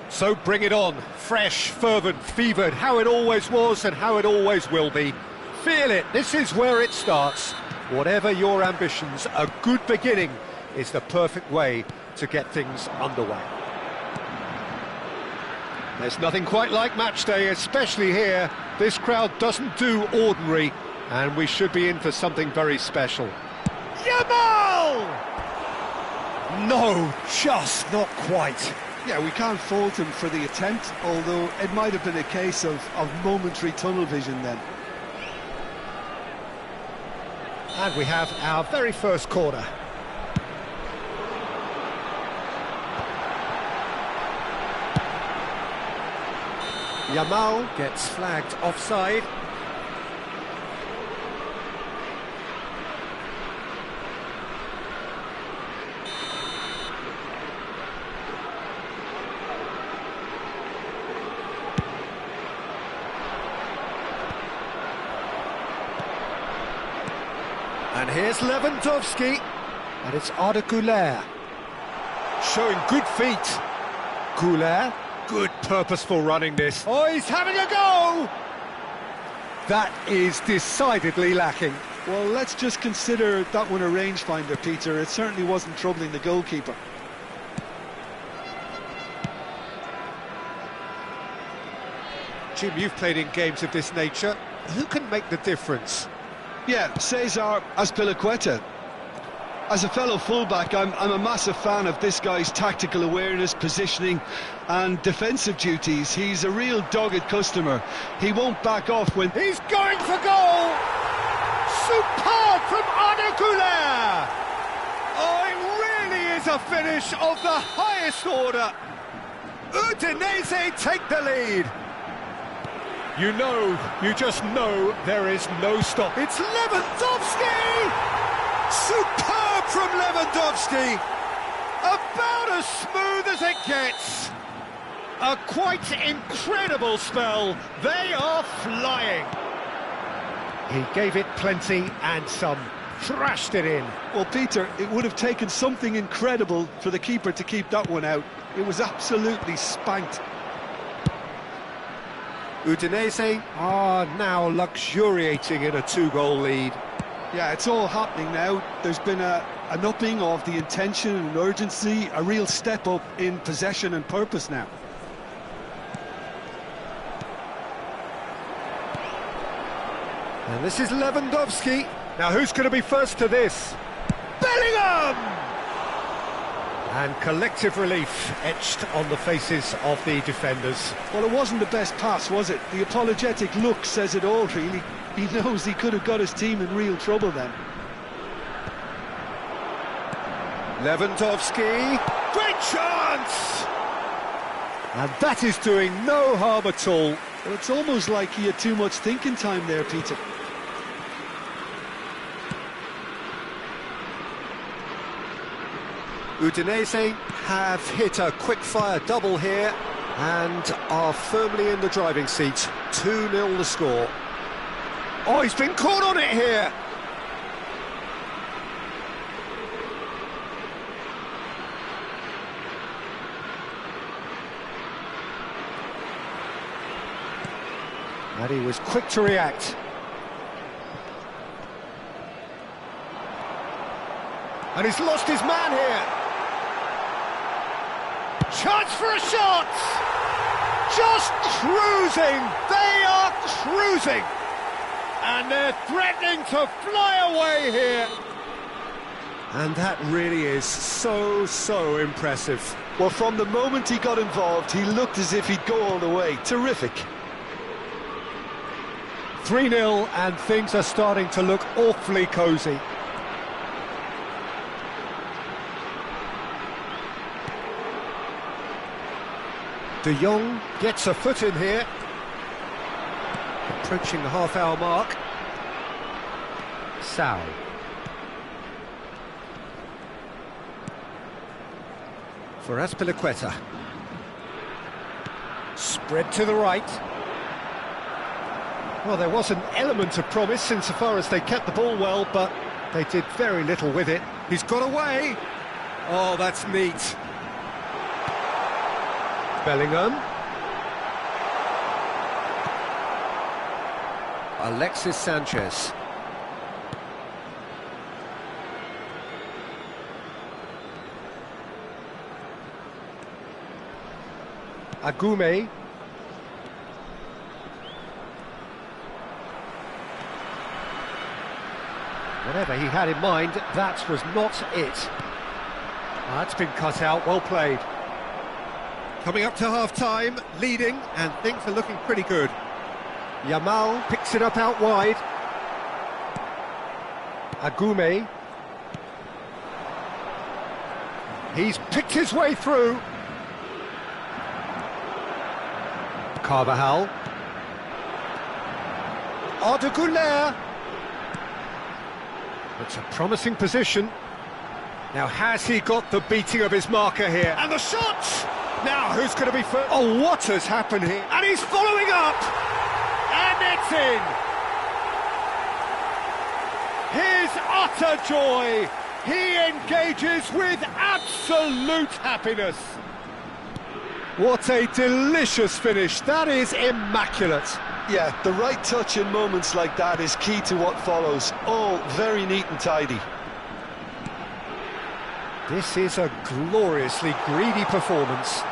So bring it on, fresh, fervent, fevered, how it always was and how it always will be. Feel it, this is where it starts. Whatever your ambitions, a good beginning is the perfect way to get things underway. There's nothing quite like match day, especially here. This crowd doesn't do ordinary, and we should be in for something very special. Yamal! No, just not quite. Yeah, we can't fault him for the attempt, although it might have been a case of momentary tunnel vision then. And we have our very first corner. Yamal gets flagged offside. And here's Lewandowski, and it's Arda Güler. Showing good feet. Güler, good purposeful running this. Oh, he's having a go! That is decidedly lacking. Well, let's just consider that one a rangefinder, Peter. It certainly wasn't troubling the goalkeeper. Jim, you've played in games of this nature. Who can make the difference? Yeah, Cesar Azpilicueta. As a fellow fullback, I'm a massive fan of this guy's tactical awareness, positioning and defensive duties. He's a real dogged customer. He won't back off when... He's going for goal! Superb from Arda Güler! Oh, it really is a finish of the highest order. Udinese take the lead. You just know there is no stop. It's Lewandowski! Superb from Lewandowski! About as smooth as it gets. A quite incredible spell. They are flying. He gave it plenty and some. Thrashed it in. Well, Peter, it would have taken something incredible for the keeper to keep that one out. It was absolutely spanked. Udinese are now luxuriating in a 2-goal lead. Yeah, it's all happening now. There's been an upping of the intention and urgency, a real step up in possession and purpose now. And this is Lewandowski. Now who's going to be first to this? Bellingham! And collective relief etched on the faces of the defenders. Well, it wasn't the best pass, was it? The apologetic look says it all, really. He knows he could have got his team in real trouble then. Lewandowski, great chance! And that is doing no harm at all. Well, it's almost like he had too much thinking time there, Peter. Udinese have hit a quick-fire double here and are firmly in the driving seat. 2-0 the score. Oh, he's been caught on it here! And he was quick to react. And he's lost his man here. Chance for a shot! Just cruising! They are cruising! And they're threatening to fly away here. And that really is so impressive. Well, from the moment he got involved, he looked as if he'd go all the way. Terrific. 3-0 and things are starting to look awfully cosy. De Jong gets a foot in here. Approaching the half-hour mark. Sal. For Azpilicueta. Spread to the right. Well, there was an element of promise insofar as they kept the ball well, but they did very little with it. He's got away. Oh, that's neat. Bellingham. Alexis Sanchez. Agume. Whatever he had in mind, that was not it. That's been cut out, well played. Coming up to half-time, leading, and things are looking pretty good. Yamal picks it up out wide. Agume. He's picked his way through. Carvajal. Arda Güler. It's a promising position. Now, has he got the beating of his marker here? And the shot! Now, who's going to be first? Oh, what has happened here? And he's following up! And it's in! His utter joy! He engages with absolute happiness. What a delicious finish. That is immaculate. Yeah, the right touch in moments like that is key to what follows. All very neat and tidy. This is a gloriously greedy performance.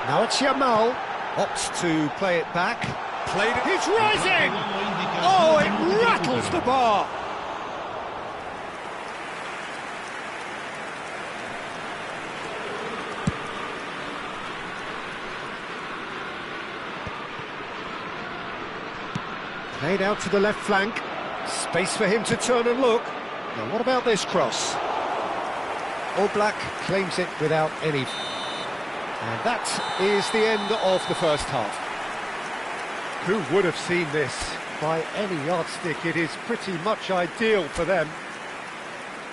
Now it's Yamal, opts to play it back. Played it. He's rising! Oh, it rattles the bar! Played out to the left flank. Space for him to turn and look. Now, what about this cross? Oblak claims it without any... And that is the end of the first half. Who would have seen this? By any yardstick, it is pretty much ideal for them.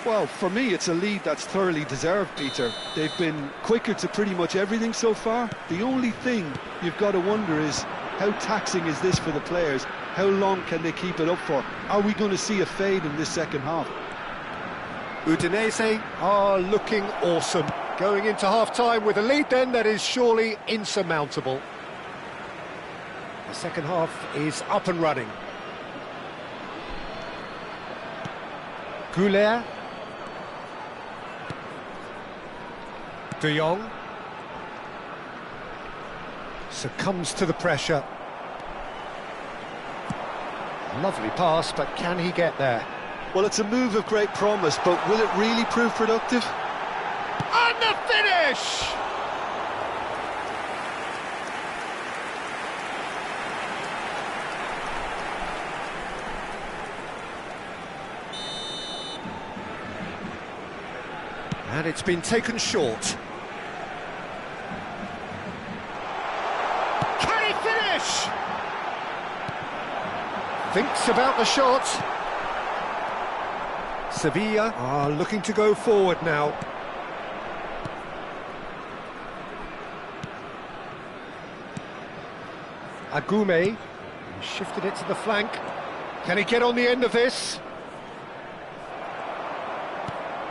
Well, for me, it's a lead that's thoroughly deserved, Peter. They've been quicker to pretty much everything so far. The only thing you've got to wonder is, how taxing is this for the players? How long can they keep it up for? Are we going to see a fade in this second half? Udinese are looking awesome. Going into half-time with a lead then that is surely insurmountable. The second half is up and running. Güler. De Jong. Succumbs to the pressure. Lovely pass, but can he get there? Well, it's a move of great promise, but will it really prove productive? And the finish! And it's been taken short. Can he finish? Thinks about the shot. Sevilla are looking to go forward now. Agume shifted it to the flank. Can he get on the end of this?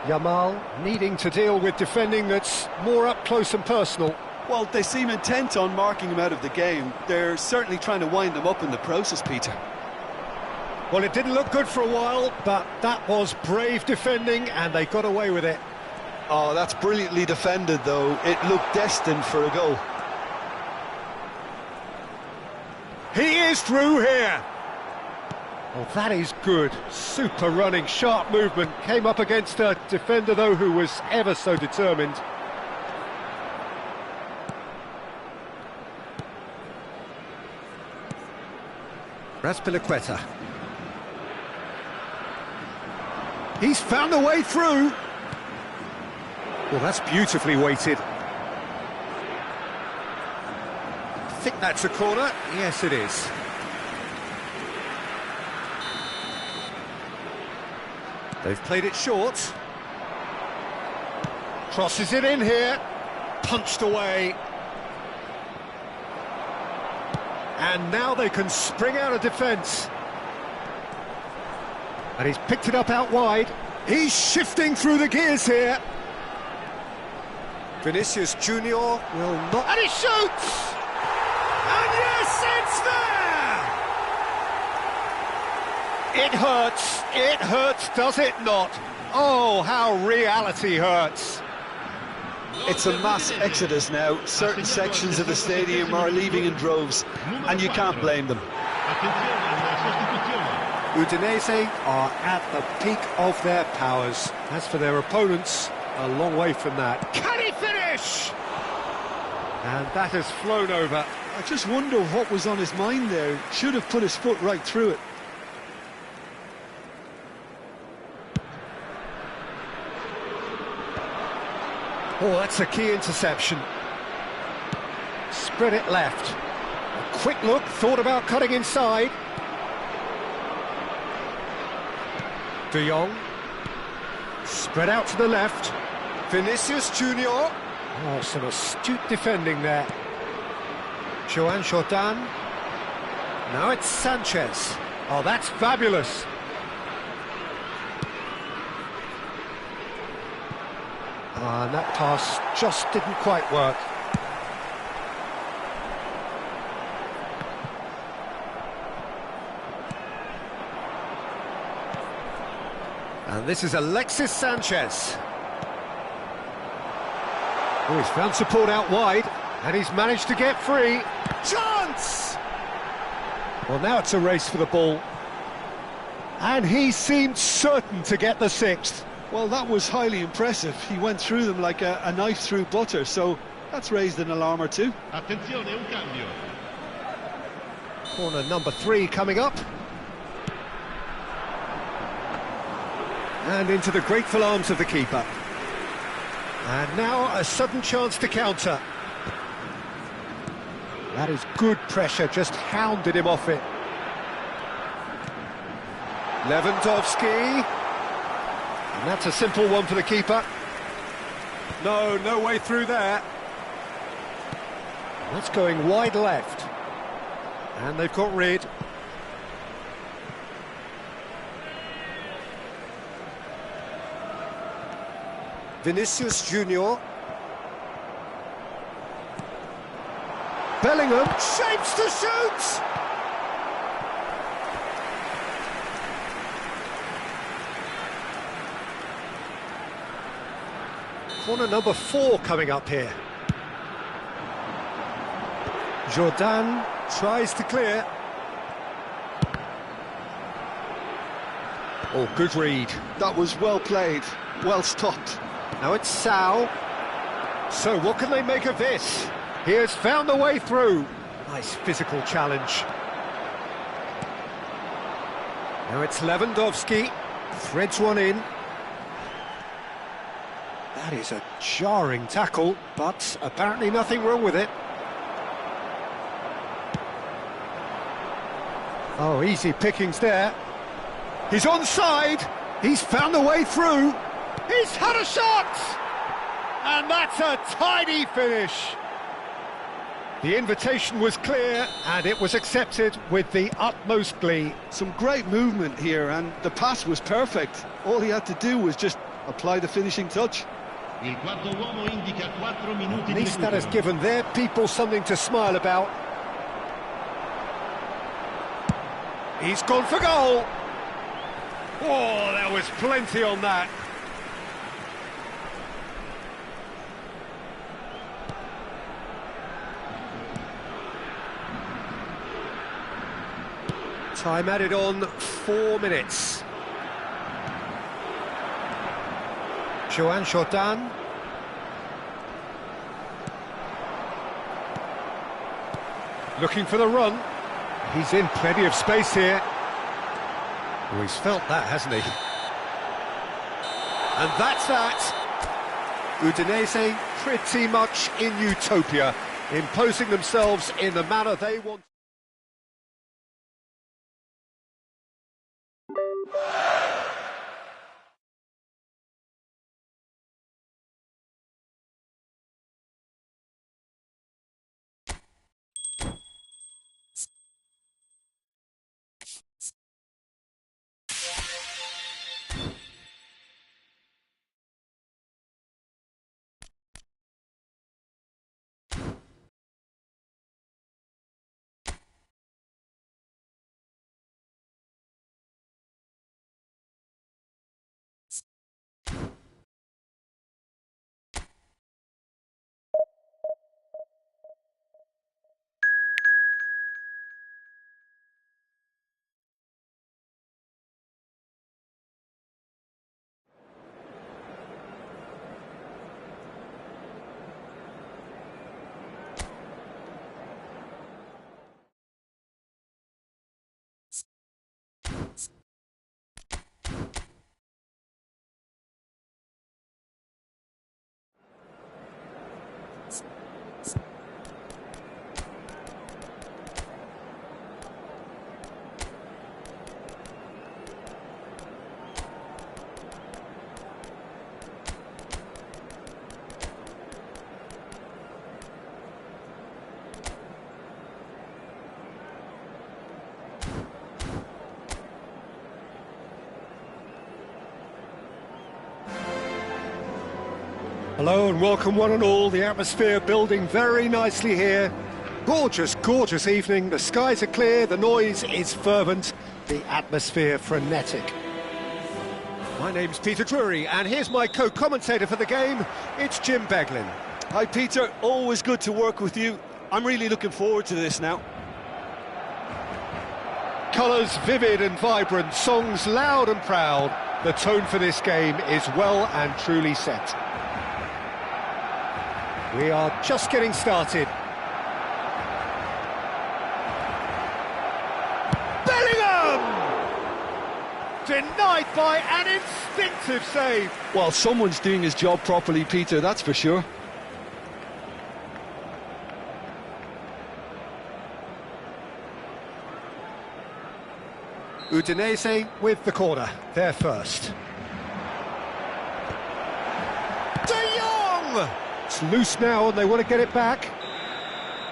Yamal needing to deal with defending that's more up close and personal. Well, they seem intent on marking him out of the game. They're certainly trying to wind him up in the process, Peter. Well, it didn't look good for a while, but that was brave defending and they got away with it. Oh, that's brilliantly defended, though. It looked destined for a goal. He is through here. Oh, that is good. Super running, sharp movement. Came up against a defender, though, who was ever so determined. Raspilicueta. He's found a way through. Well, that's beautifully weighted. I think that's a corner. Yes, it is. They've played it short. Crosses it in here. Punched away. And now they can spring out of defence. And he's picked it up out wide. He's shifting through the gears here. Vinicius Junior will not... And he shoots! And yes, it's there! It hurts, does it not? Oh, how reality hurts. It's a mass exodus now. Certain sections of the stadium are leaving in droves, and you can't blame them. Udinese are at the peak of their powers. As for their opponents, a long way from that. Can he finish? And that has flown over. I just wonder what was on his mind there. Should have put his foot right through it. Oh, that's a key interception. Spread it left. A quick look, thought about cutting inside. De Jong. Spread out to the left. Vinicius Junior. Oh, some astute defending there. Joan Jordan. Now it's Sanchez. Oh, that's fabulous. And that pass just didn't quite work. And this is Alexis Sanchez. Oh, he's found support out wide, and he's managed to get free. Chance! Well, now it's a race for the ball. And he seemed certain to get the sixth. Well, that was highly impressive. He went through them like a knife through butter, so that's raised an alarm or two. Attenzione, un cambio. Corner number 3 coming up. And into the grateful arms of the keeper. And now a sudden chance to counter. That is good pressure, just hounded him off it. Lewandowski. And that's a simple one for the keeper. No way through there. That's going wide left. And they've got rid. Vinicius Junior. Bellingham shapes to shoot! Corner number 4 coming up here. Jordan tries to clear. Oh, good read. That was well played, well stopped. Now it's Sao. So what can they make of this? He has found the way through. Nice physical challenge. Now it's Lewandowski. Threads one in. That is a jarring tackle, but apparently nothing wrong with it. Oh, easy pickings there. He's onside. He's found the way through. He's had a shot! And that's a tidy finish. The invitation was clear, and it was accepted with the utmost glee. Some great movement here, and the pass was perfect. All he had to do was just apply the finishing touch. Il quarto uomo indica 4 minuti At di least that has recupero. given their people something to smile about. He's gone for goal. Oh, there was plenty on that. Time added on 4 minutes. Joan Jordan. Looking for the run. He's in plenty of space here. Oh, he's felt that, hasn't he? And that's that. Udinese pretty much in utopia, imposing themselves in the manner they want. Hello and welcome one and all. The atmosphere building very nicely here. Gorgeous, gorgeous evening. The skies are clear, the noise is fervent, the atmosphere frenetic. My name's Peter Drury and here's my co-commentator for the game. It's Jim Beglin. Hi Peter, always good to work with you. I'm really looking forward to this now. Colours vivid and vibrant, songs loud and proud. The tone for this game is well and truly set. We are just getting started. Bellingham! Denied by an instinctive save. Well, someone's doing his job properly, Peter, that's for sure. Udinese with the corner, there first. De Jong! It's loose now and they want to get it back.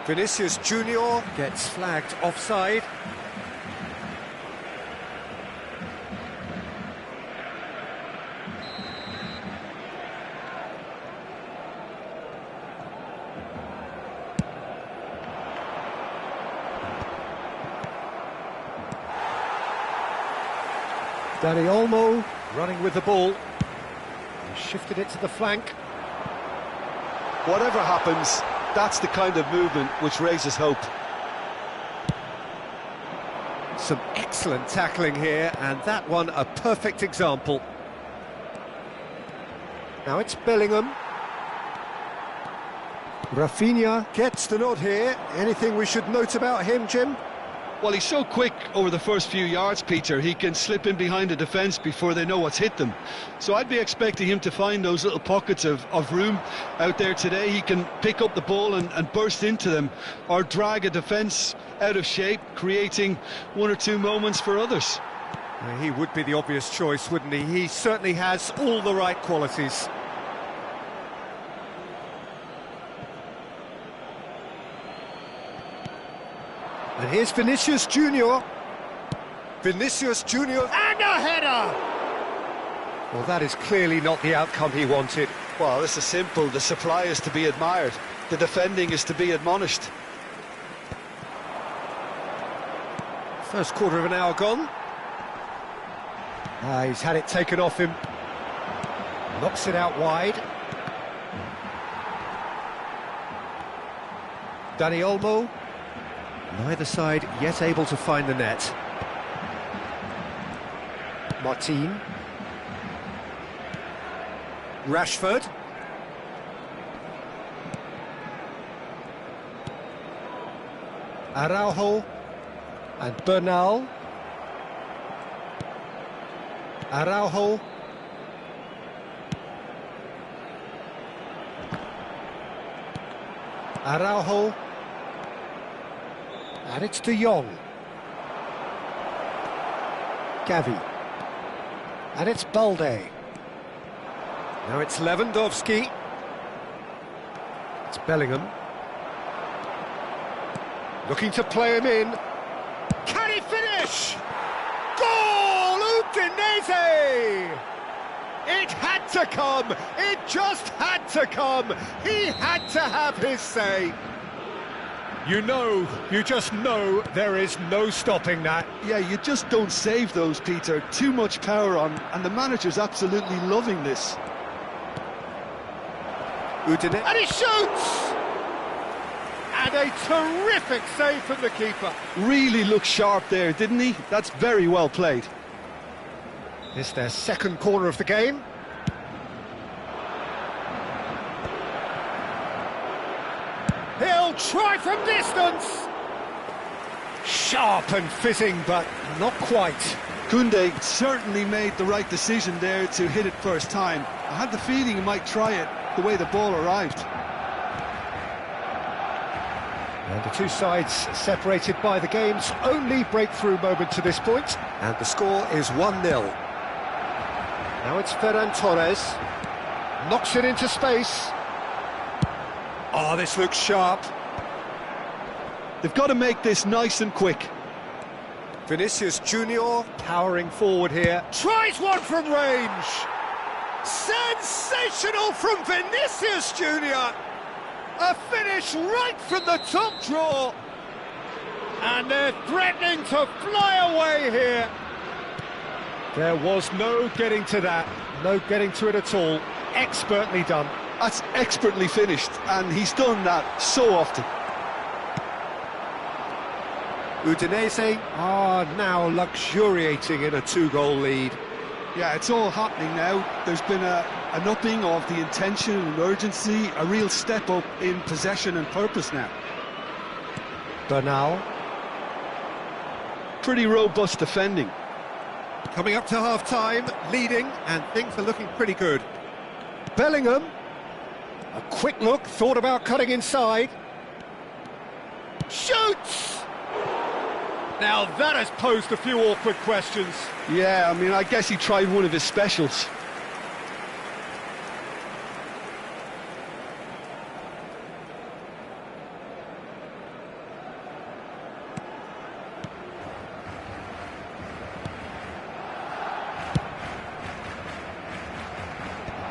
Vinicius Junior gets flagged offside. Dani Olmo running with the ball. He shifted it to the flank. Whatever happens, that's the kind of movement which raises hope. Some excellent tackling here, and that one a perfect example. Now it's Bellingham. Rafinha gets the nod here. Anything we should note about him, Jim? Well, he's so quick over the first few yards, Peter. He can slip in behind the defence before they know what's hit them. So I'd be expecting him to find those little pockets of room out there today. He can pick up the ball and burst into them, or drag a defence out of shape, creating one or two moments for others. He would be the obvious choice, wouldn't he? He certainly has all the right qualities. And here's Vinicius Junior. Vinicius Junior and a header! Well, that is clearly not the outcome he wanted. Well, this is simple. The supply is to be admired. The defending is to be admonished. First quarter of an hour gone. He's had it taken off him. Knocks it out wide. Dani Olmo. Neither side yet able to find the net. Martin. Rashford. Araujo. And Bernal. Araujo. Araujo. And it's De Jong. Gavi. And it's Balde. Now it's Lewandowski. It's Bellingham. Looking to play him in. Can he finish? Goal! Udinese! It had to come! It just had to come! He had to have his say! You just know there is no stopping that. Yeah, you just don't save those, Peter. Too much power on, and the manager's absolutely loving this. Udinese, and he shoots! And a terrific save from the keeper. Really looked sharp there, didn't he? That's very well played. It's their second corner of the game. He'll try from distance. Sharp and fitting, but not quite. Koundé certainly made the right decision there to hit it first time. I had the feeling he might try it the way the ball arrived. And the two sides separated by the game's only breakthrough moment to this point. And the score is 1-0. Now it's Ferran Torres. Knocks it into space. Oh, this looks sharp. They've got to make this nice and quick. Vinicius Junior powering forward here. Tries one from range. Sensational from Vinicius Junior. A finish right from the top draw. And they're threatening to fly away here. There was no getting to that, no getting to it at all. Expertly done. That's expertly finished, and he's done that so often. Udinese are now luxuriating in a 2-goal lead. Yeah, it's all happening now. There's been an upping of the intention and urgency, a real step up in possession and purpose now. Bernal. Pretty robust defending. Coming up to half-time, leading, and things are looking pretty good. Bellingham. A quick look, thought about cutting inside. Shoots! Now that has posed a few awkward questions. Yeah, I mean, I guess he tried one of his specials.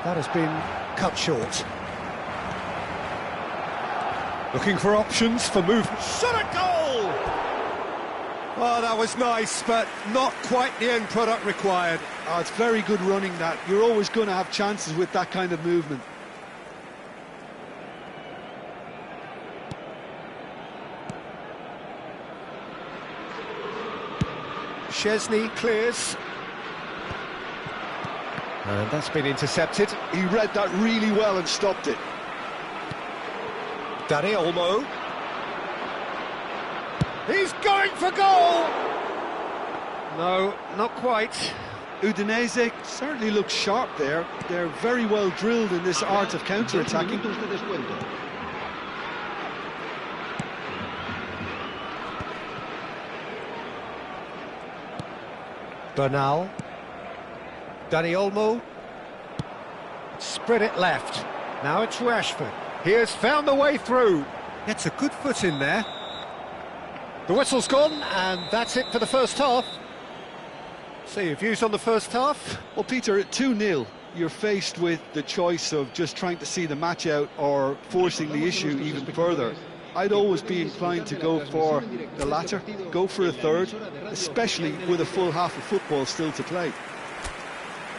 That has been cut short. Looking for options for movement. Shot a goal! Oh, that was nice, but not quite the end product required. Oh, it's very good running that. You're always going to have chances with that kind of movement. Szczesny clears. And that's been intercepted. He read that really well and stopped it. Dani Olmo. He's going for goal! No, not quite. Udinese certainly looks sharp there. They're very well drilled in this art of counter-attacking. Bernal. Dani Olmo. Spread it left. Now it's Rashford. He has found the way through. Gets a good foot in there. The whistle's gone, and that's it for the first half. So your views on the first half? Well, Peter, at 2-0, you're faced with the choice of just trying to see the match out or forcing the issue even further. I'd always be inclined to go for the latter, go for a third, especially with a full half of football still to play.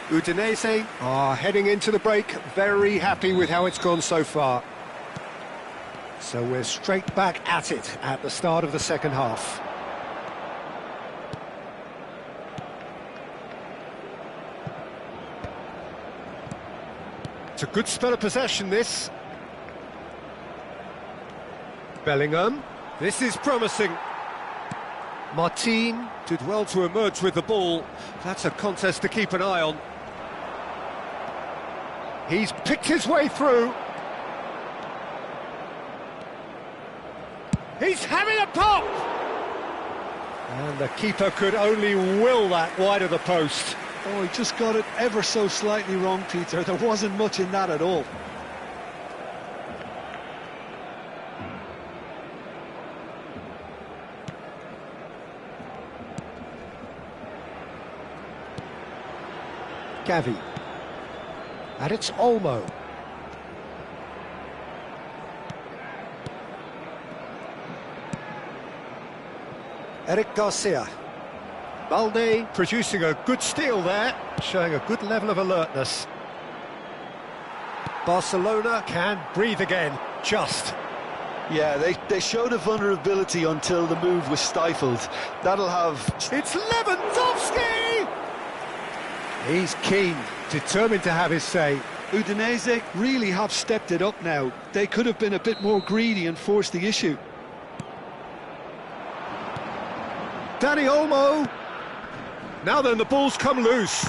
Udinese are heading into the break, very happy with how it's gone so far. So we're straight back at it at the start of the second half. It's a good spell of possession, this. Bellingham. This is promising. Martin did well to emerge with the ball. That's a contest to keep an eye on. He's picked his way through. He's having a pop! And the keeper could only will that wide of the post. Oh, he just got it ever so slightly wrong, Peter. There wasn't much in that at all. Gavi. And it's Olmo. Eric Garcia. Balde producing a good steal there, showing a good level of alertness. Barcelona can breathe again, just. Yeah, they showed a vulnerability until the move was stifled. That'll have... It's Lewandowski! He's keen, determined to have his say. Udinese really have stepped it up now. They could have been a bit more greedy and forced the issue. Dani Olmo. Now then, the ball's come loose.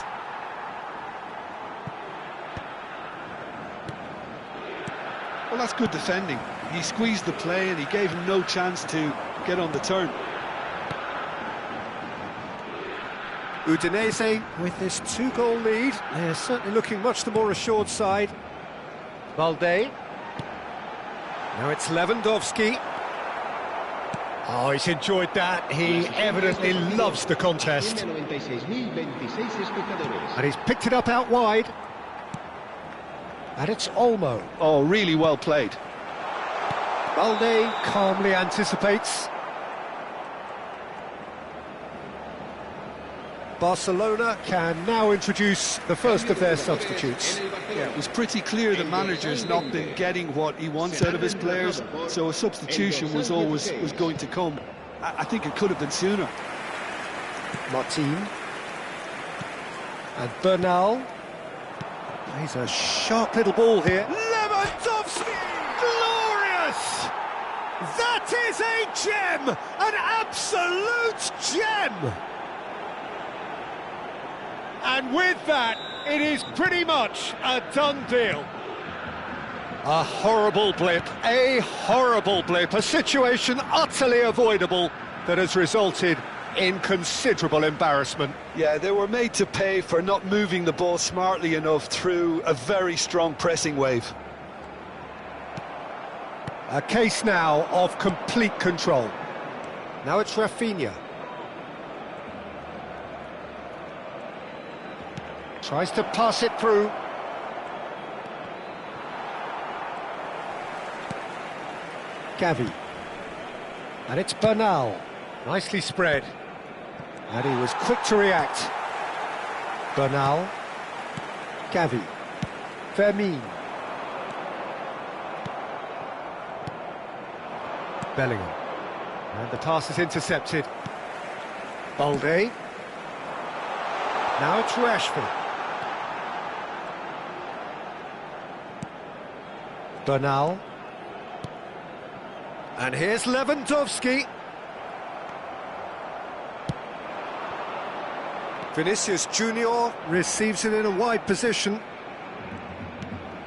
Well, that's good defending. He squeezed the play and he gave him no chance to get on the turn. Udinese with this 2-goal lead. They're certainly looking much the more assured side. Balde. Now it's Lewandowski. Oh, he's enjoyed that. He evidently loves the contest. And he's picked it up out wide. And it's Olmo. Oh, really well played. Balde calmly anticipates. Barcelona can now introduce the first of their substitutes. Yeah, it was pretty clear the manager's not been getting what he wants out of his players, so a substitution was going to come. I think it could have been sooner. Martin. And Bernal. Plays a sharp little ball here. Lewandowski! Glorious! That is a gem! An absolute gem! And with that, it is pretty much a done deal. A horrible blip, a situation utterly avoidable that has resulted in considerable embarrassment. Yeah, they were made to pay for not moving the ball smartly enough through a very strong pressing wave. A case now of complete control. Now it's Rafinha. Tries to pass it through. Gavi. And it's Bernal. Nicely spread. And he was quick to react. Bernal. Gavi. Fermin. Bellingham. And the pass is intercepted. Balde. Now it's Rashford. Bernal. And here's Lewandowski. Vinicius Junior receives it in a wide position.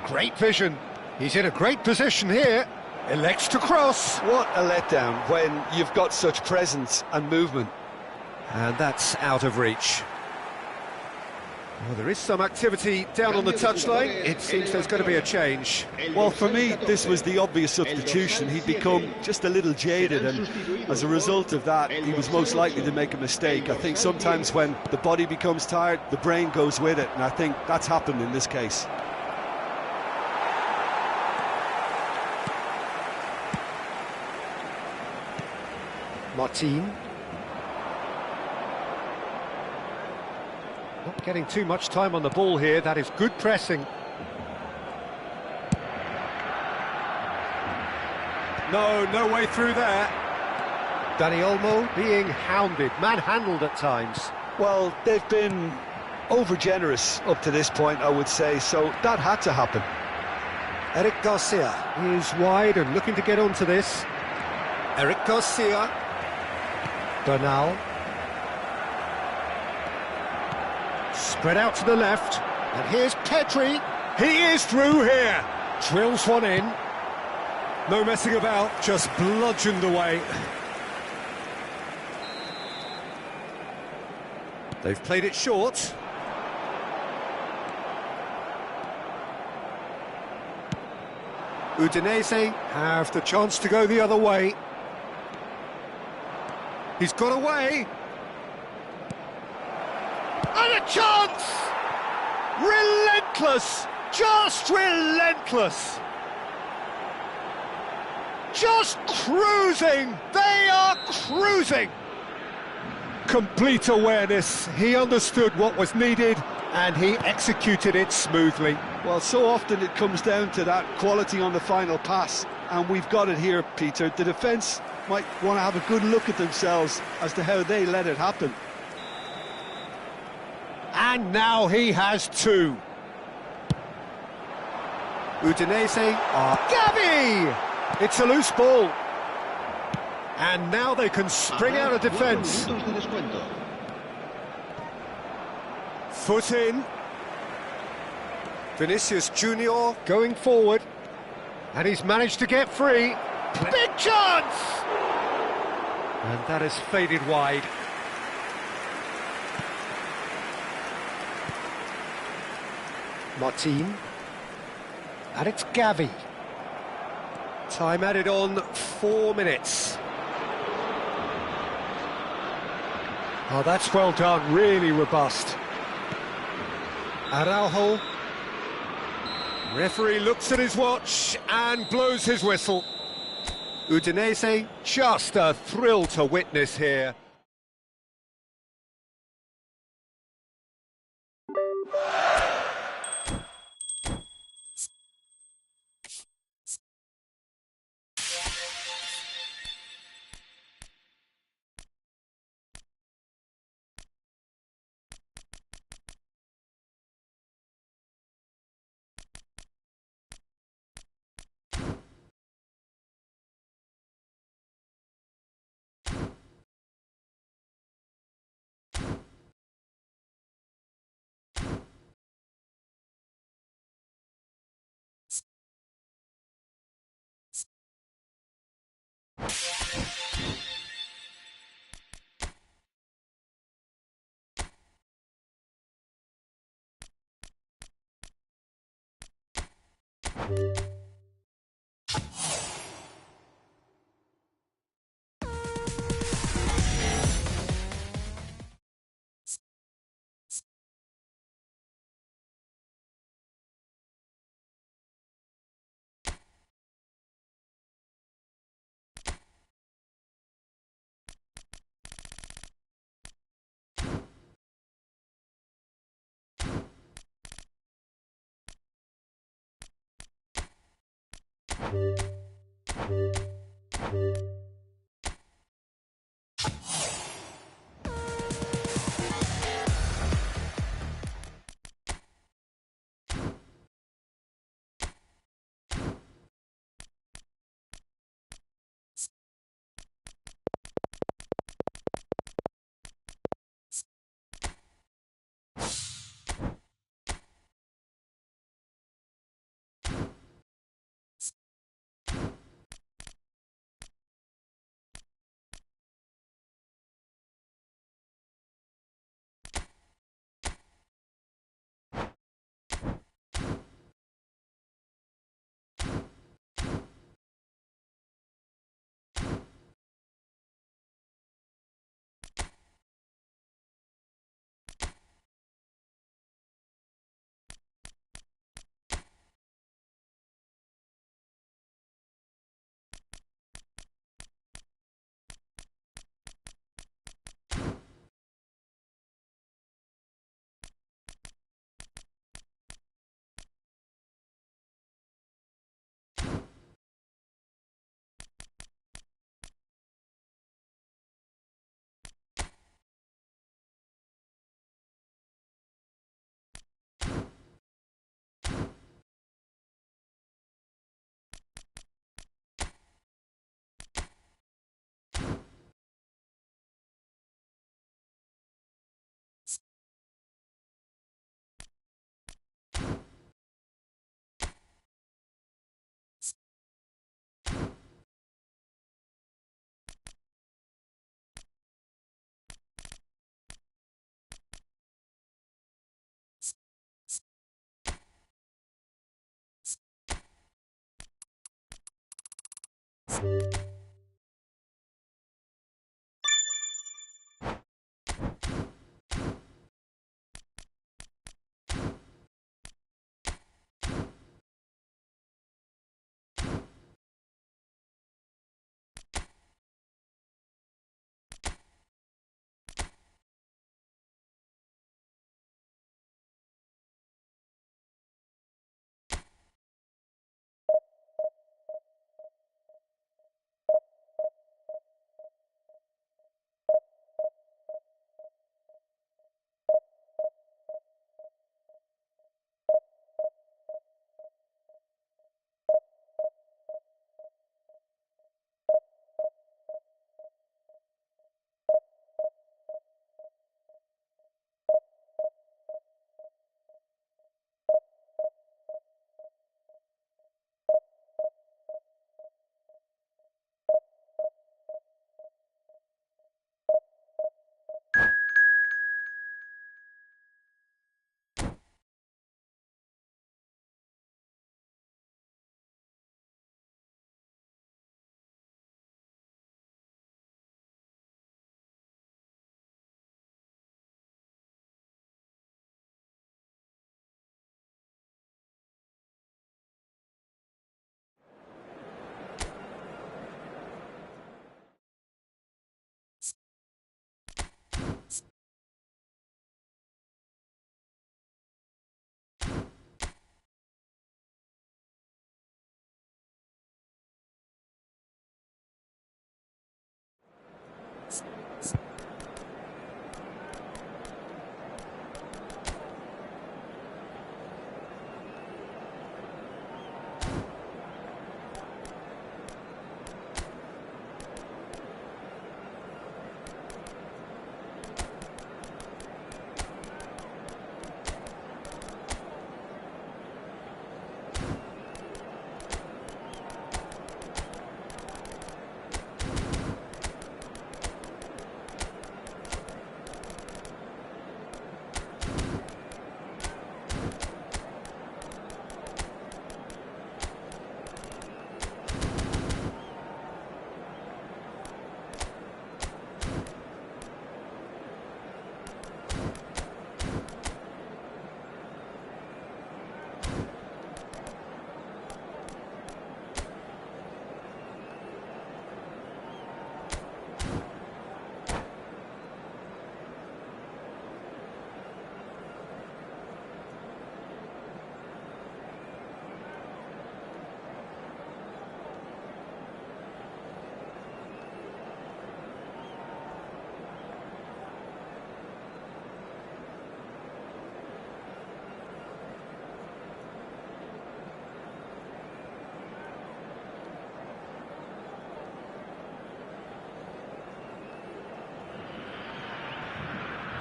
Great vision. He's in a great position here. Elects to cross. What a letdown when you've got such presence and movement. And that's out of reach. Well, there is some activity down on the touchline. It seems there's going to be a change. Well, for me, this was the obvious substitution. He'd become just a little jaded, and as a result of that, he was most likely to make a mistake. I think sometimes when the body becomes tired, the brain goes with it, and I think that's happened in this case. Martin. Not getting too much time on the ball here. That is good pressing. No way through there. Dani Olmo being hounded, manhandled at times. Well, they've been over-generous up to this point, I would say, so that had to happen. Eric Garcia is wide and looking to get onto this. Eric Garcia. Bernal. Spread out to the left, and here's Pedri. He is through here. Drills one in. No messing about, just bludgeoned away. They've played it short. Udinese have the chance to go the other way. He's got away. And a chance! Relentless! Just relentless! Just cruising! They are cruising! Complete awareness. He understood what was needed and he executed it smoothly. Well, so often it comes down to that quality on the final pass, and we've got it here, Peter. The defence might want to have a good look at themselves as to how they let it happen. And now he has two. Udinese are Gavi! It's a loose ball. And now they can spring out of defence. Foot in. Vinicius Junior going forward. And he's managed to get free. Big chance! And that has faded wide. Martin. And it's Gavi. Time added on 4 minutes. Oh, that's well done, really robust. Araujo. Referee looks at his watch and blows his whistle. Udinese, just a thrill to witness here.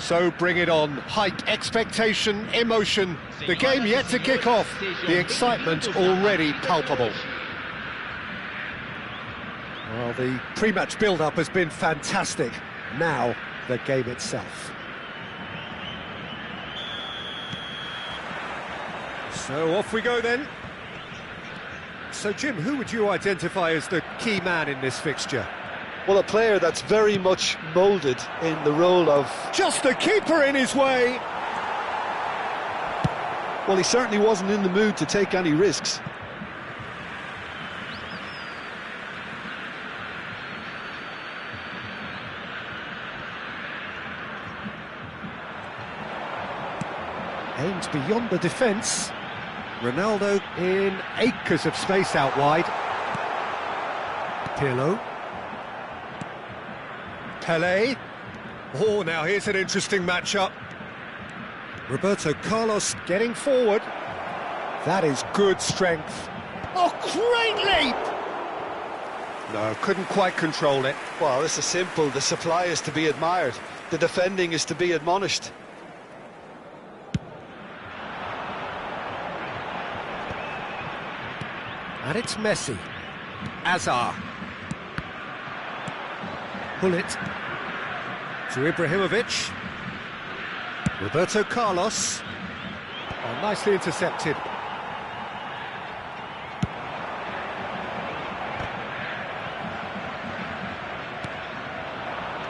So bring it on. Hype, expectation, emotion. The game yet to kick off. The excitement already palpable. Well, the pre-match build-up has been fantastic. Now, the game itself. So off we go then. So Jim, who would you identify as the key man in this fixture? Well, a player that's very much moulded in the role of... Just the keeper in his way! Well, he certainly wasn't in the mood to take any risks. Aimed beyond the defence. Ronaldo in acres of space out wide. Pirlo. Pelé. Oh, now here's an interesting matchup. Roberto Carlos getting forward. That is good strength. Oh, great leap! No, couldn't quite control it. Well, this is simple. The supply is to be admired. The defending is to be admonished. And it's Messi. Azar. Pull it to Ibrahimovic. Roberto Carlos. Oh, nicely intercepted.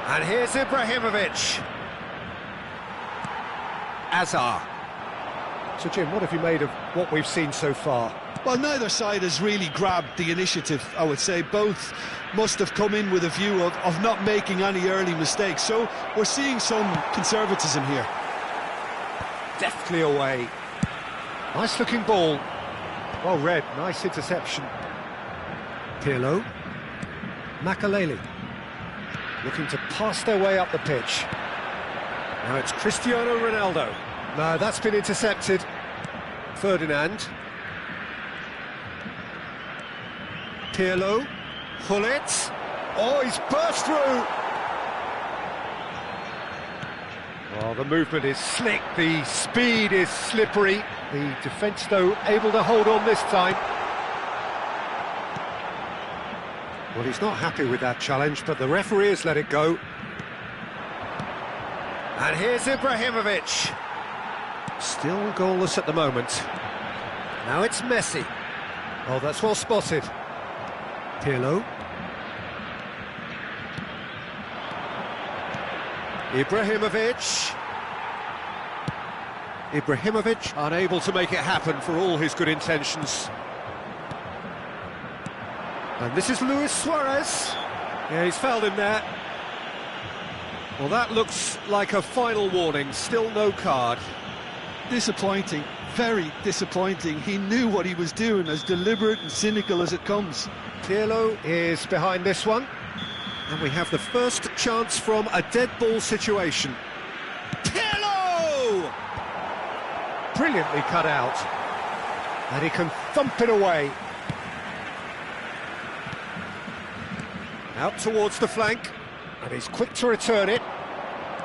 And here's Ibrahimovic. Azar. So Jim, what have you made of what we've seen so far? Well, neither side has really grabbed the initiative, I would say. Both must have come in with a view of not making any early mistakes. So we're seeing some conservatism here. Deftly away. Nice looking ball. Well read, nice interception. Pirlo. Makaleli. Looking to pass their way up the pitch. Now it's Cristiano Ronaldo. No, that's been intercepted. Ferdinand. Pirlo, pull it. Oh, he's burst through. Well, the movement is slick, the speed is slippery. The defence, though, able to hold on this time. Well, he's not happy with that challenge, but the referee has let it go. And here's Ibrahimovic. Still goalless at the moment. Now it's Messi. Oh, that's well spotted. Pirlo. Ibrahimovic. Ibrahimovic unable to make it happen for all his good intentions. And this is Luis Suarez. Yeah, he's fouled him there. Well, that looks like a final warning. Still no card. Disappointing, very disappointing. He knew what he was doing, as deliberate and cynical as it comes. Pirlo is behind this one. And we have the first chance from a dead ball situation. Pirlo! Brilliantly cut out. And he can thump it away. Out towards the flank. And he's quick to return it.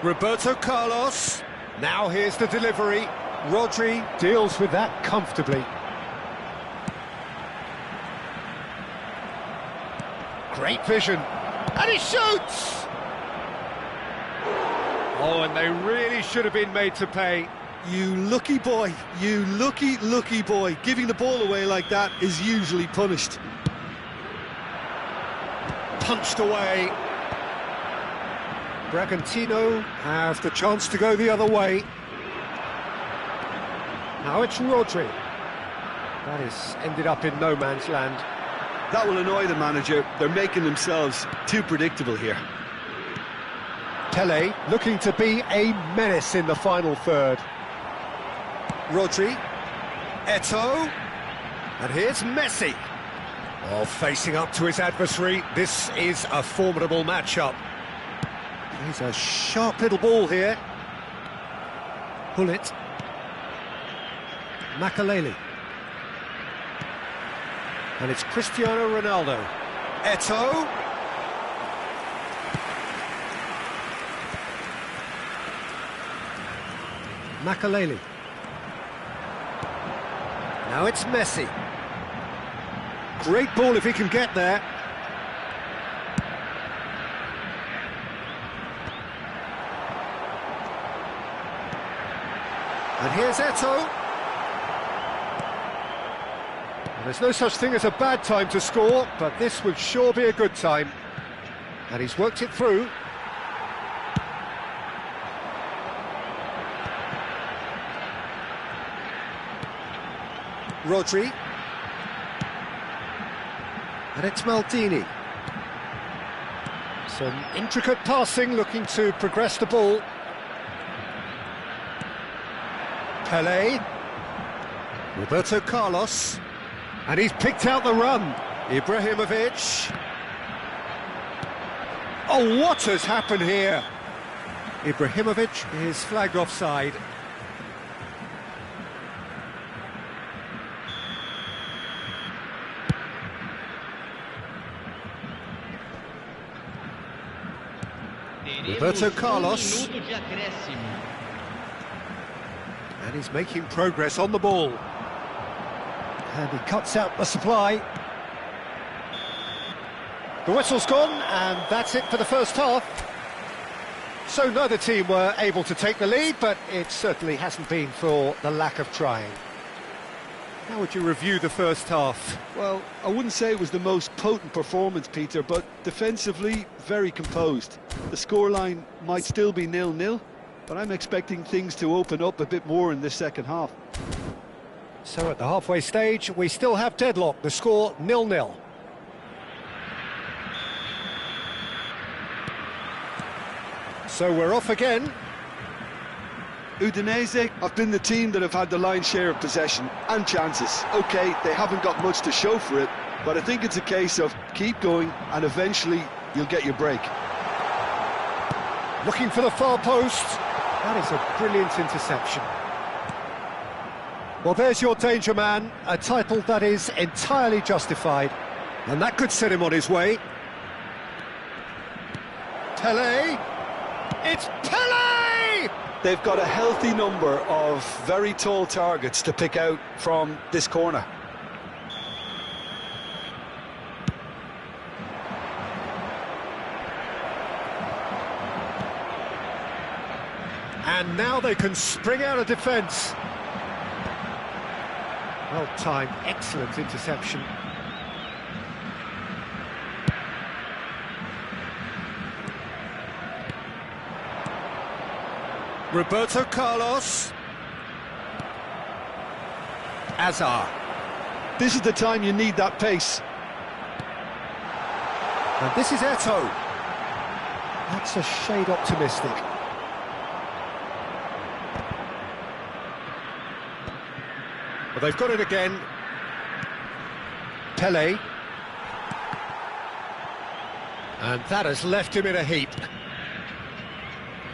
Roberto Carlos. Now here's the delivery. Rodri deals with that comfortably. Great vision. And he shoots! Oh, and they really should have been made to pay. You lucky boy, you lucky boy. Giving the ball away like that is usually punished. Punched away. Bragantino have the chance to go the other way. Now it's Rodri. That has ended up in no man's land. That will annoy the manager. They're making themselves too predictable here. Pelé looking to be a menace in the final third. Rodri. Eto'o. And here's Messi. Oh, facing up to his adversary. This is a formidable matchup. He's a sharp little ball here. Pull it. Makaleli. And it's Cristiano Ronaldo. Eto'o. Makaleli. Now it's Messi. Great ball if he can get there. And here's Eto'o. There's no such thing as a bad time to score, but this would sure be a good time. And he's worked it through. Rodri. And it's Maldini. Some intricate passing, looking to progress the ball. Pelé. Roberto Carlos. And he's picked out the run. Ibrahimovic. Oh, what has happened here? Ibrahimovic is flagged offside. Roberto Carlos. And he's making progress on the ball. And he cuts out the supply. The whistle's gone, and that's it for the first half. So neither team were able to take the lead, but it certainly hasn't been for the lack of trying. How would you review the first half? Well, I wouldn't say it was the most potent performance, Peter, but defensively, very composed. The scoreline might still be 0-0, but I'm expecting things to open up a bit more in this second half. So at the halfway stage, we still have deadlock, the score 0-0. So we're off again. Udinese have been the team that have had the lion's share of possession and chances. OK, they haven't got much to show for it, but I think it's a case of keep going and eventually you'll get your break. Looking for the far post. That is a brilliant interception. Well, there's your danger man, a title that is entirely justified. And that could set him on his way. Pelé. It's Pelé! They've got a healthy number of very tall targets to pick out from this corner. And now they can spring out of defence. Well timed, excellent interception. Roberto Carlos. Azar. This is the time you need that pace. And this is Eto'o. That's a shade optimistic. Well, they've got it again. Pelé. And that has left him in a heap.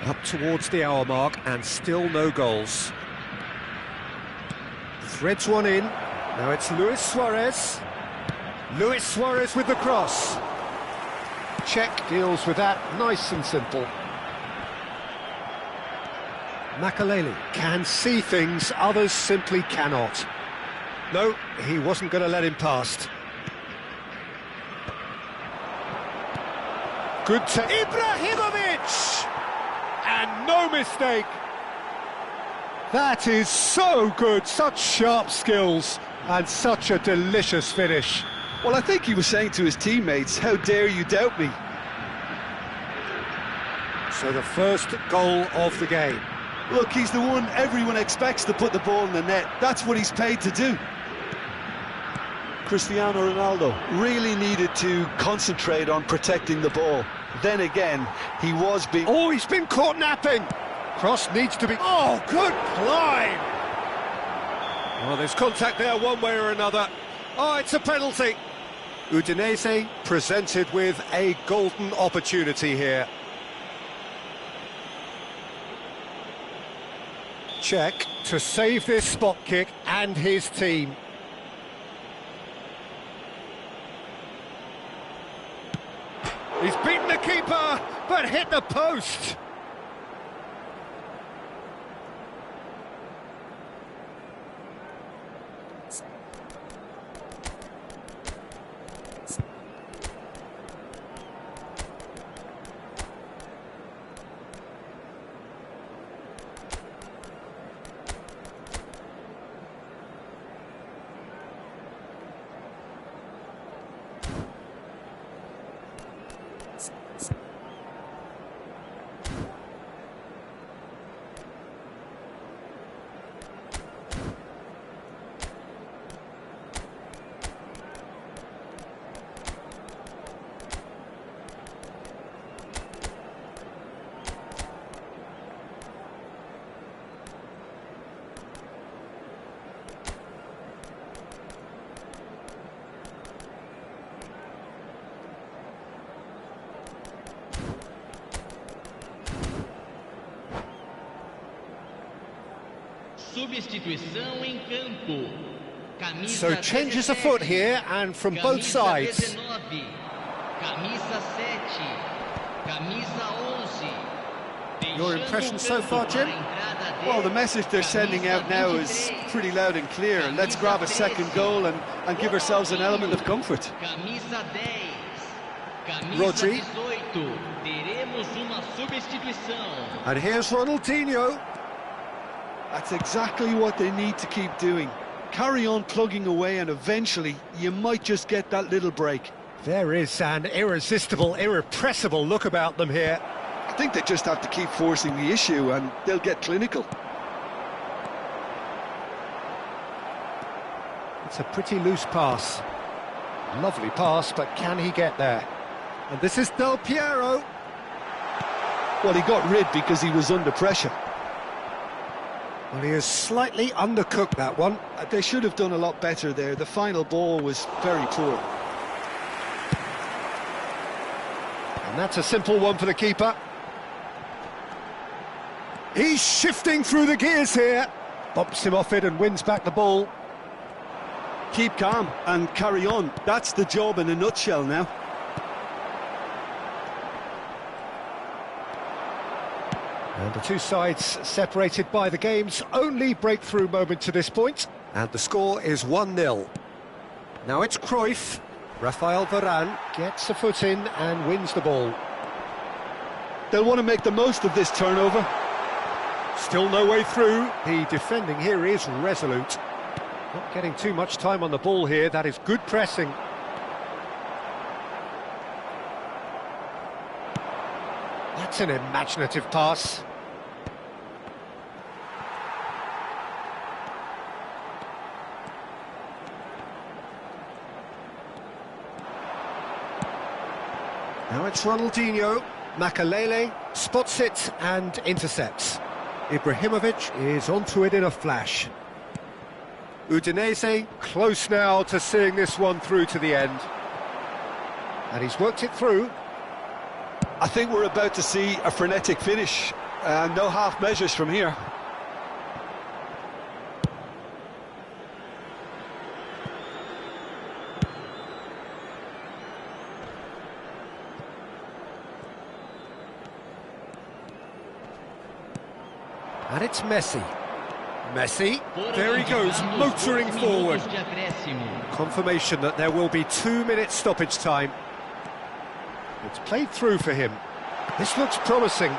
Up towards the hour mark, and still no goals. Threads one in. Now it's Luis Suarez. Luis Suarez with the cross. Czech deals with that, nice and simple. Makaleli can see things others simply cannot. No, he wasn't going to let him past. Good to Ibrahimovic! And no mistake. That is so good, such sharp skills, and such a delicious finish. Well, I think he was saying to his teammates, how dare you doubt me? So the first goal of the game. Look, he's the one everyone expects to put the ball in the net. That's what he's paid to do. Cristiano Ronaldo really needed to concentrate on protecting the ball. Then again, he was being... Oh, he's been caught napping! Cross needs to be... Oh, good climb! Well, there's contact there one way or another. Oh, it's a penalty. Udinese presented with a golden opportunity here. Check to save this spot kick and his team. He's beaten the keeper, but hit the post. Substituição em campo. So changes afoot here and from both sides. Camisa 7. Camisa 11. Your impression so far, Jim? Well, the message they're sending out now is pretty loud and clear. Let's grab a second goal and give ourselves an element of comfort. Camisa 10. Rodri. Camisa 18. Teremos uma substituição. And here's Ronaldinho. That's exactly what they need to keep doing. Carry on plugging away and eventually you might just get that little break. There is an irresistible, irrepressible look about them here. I think they just have to keep forcing the issue and they'll get clinical. It's a pretty loose pass. Lovely pass, but can he get there? And this is Del Piero. Well, he got rid because he was under pressure. Well, he has slightly undercooked that one. They should have done a lot better there. The final ball was very poor. And that's a simple one for the keeper. He's shifting through the gears here. Bumps him off it and wins back the ball. Keep calm and carry on. That's the job in a nutshell now. And the two sides separated by the game's only breakthrough moment to this point. And the score is 1-0. Now it's Cruyff. Rafael Varane gets a foot in and wins the ball. They'll want to make the most of this turnover. Still no way through. The defending here is resolute. Not getting too much time on the ball here. That is good pressing. That's an imaginative pass. Now it's Ronaldinho. Makalele spots it and intercepts. Ibrahimovic is onto it in a flash. Udinese close now to seeing this one through to the end. And he's worked it through. I think we're about to see a frenetic finish. No half measures from here. And it's Messi. Messi, there he goes, motoring forward. Confirmation that there will be 2 minutes stoppage time. It's played through for him. This looks promising.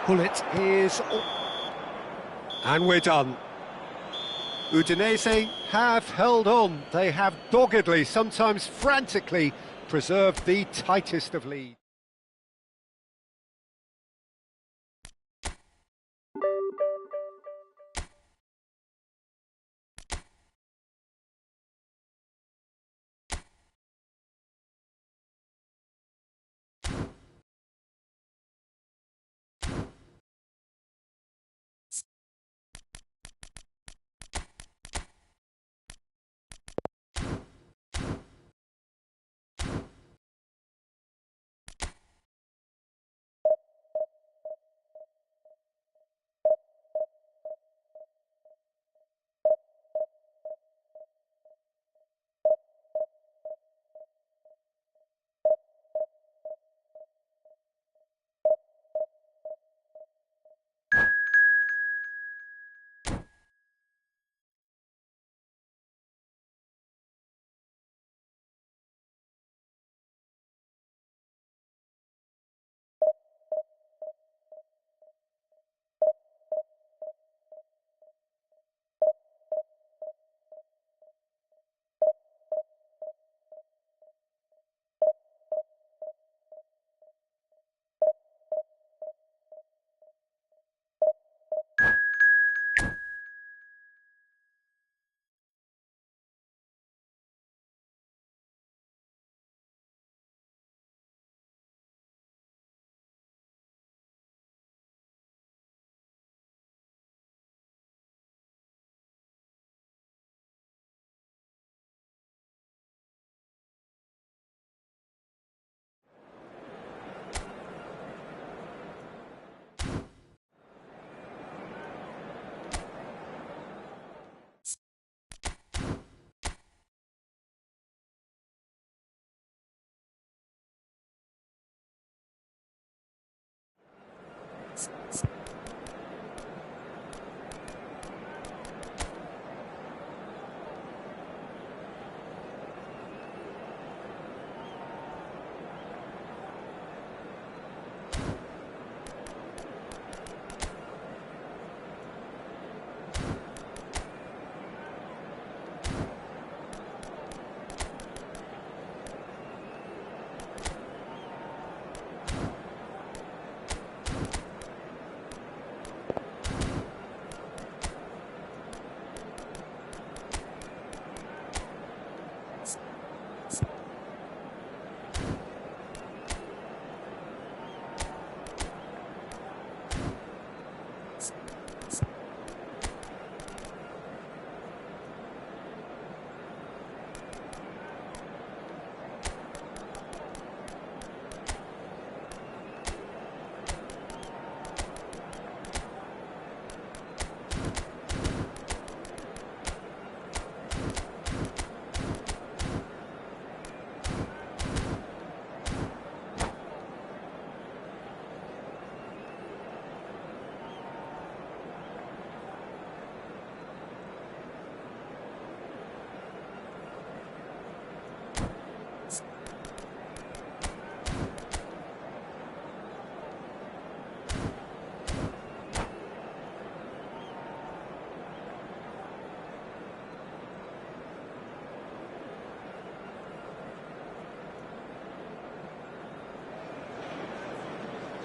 Bullet is... And we're done. Udinese have held on. They have doggedly, sometimes frantically, preserved the tightest of leads.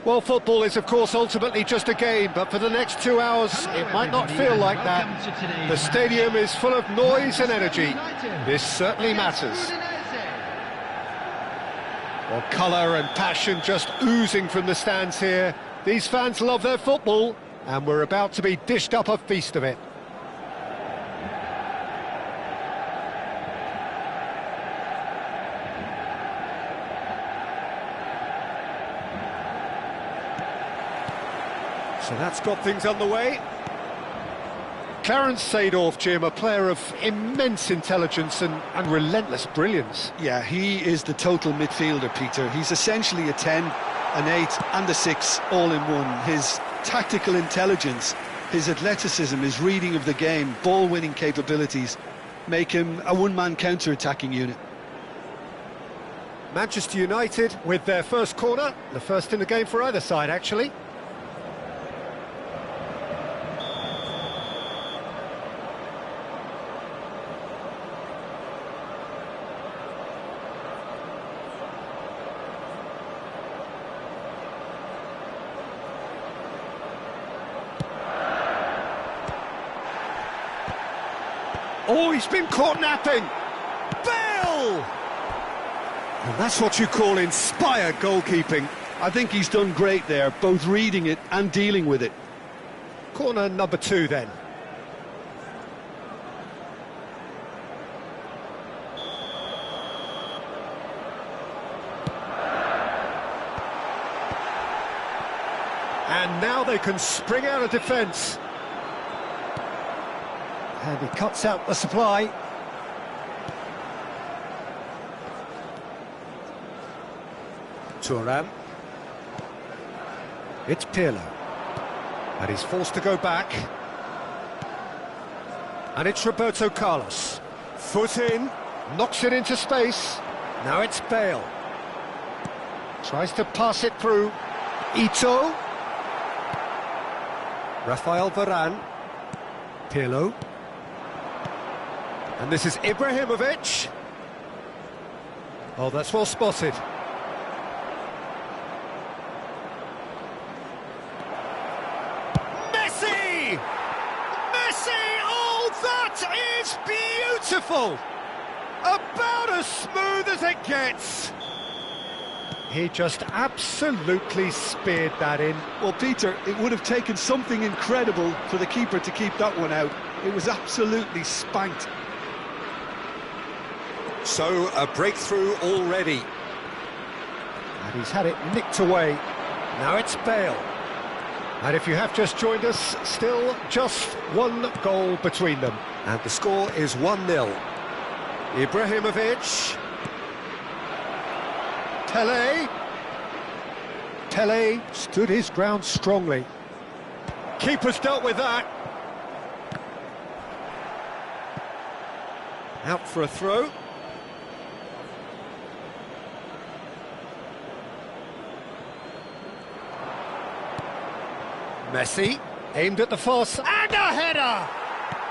Well, football is, of course, ultimately just a game, but for the next 2 hours, it might not feel like that. The stadium is full of noise and energy. This certainly matters. Well, colour and passion just oozing from the stands here. These fans love their football, and we're about to be dished up a feast of it. So that's got things underway. Clarence Seedorf, Jim, a player of immense intelligence and relentless brilliance. Yeah, he is the total midfielder, Peter. He's essentially a 10, an 8 and a 6 all in one. His tactical intelligence, his athleticism, his reading of the game, ball-winning capabilities make him a one-man counter-attacking unit. Manchester United with their first corner, the first in the game for either side, actually. Oh, he's been caught napping! Bale! And that's what you call inspired goalkeeping. I think he's done great there, both reading it and dealing with it. Corner number 2 then. And now they can spring out of defence. And he cuts out the supply. Thuram. It's Pirlo. And he's forced to go back. And it's Roberto Carlos. Foot in, knocks it into space. Now it's Bale. Tries to pass it through. Ito. Rafael Varane. Pirlo. And this is Ibrahimovic. Oh, that's well spotted. Messi! Messi! Oh, that is beautiful! About as smooth as it gets. He just absolutely speared that in. Well, Peter, it would have taken something incredible for the keeper to keep that one out. It was absolutely spanked. So, a breakthrough already. And he's had it nicked away. Now it's Bale. And if you have just joined us, still just one goal between them. And the score is 1-0. Ibrahimovic. Tele stood his ground strongly. keeper's dealt with that. Out for a throw. Messi, aimed at the far side, and a header!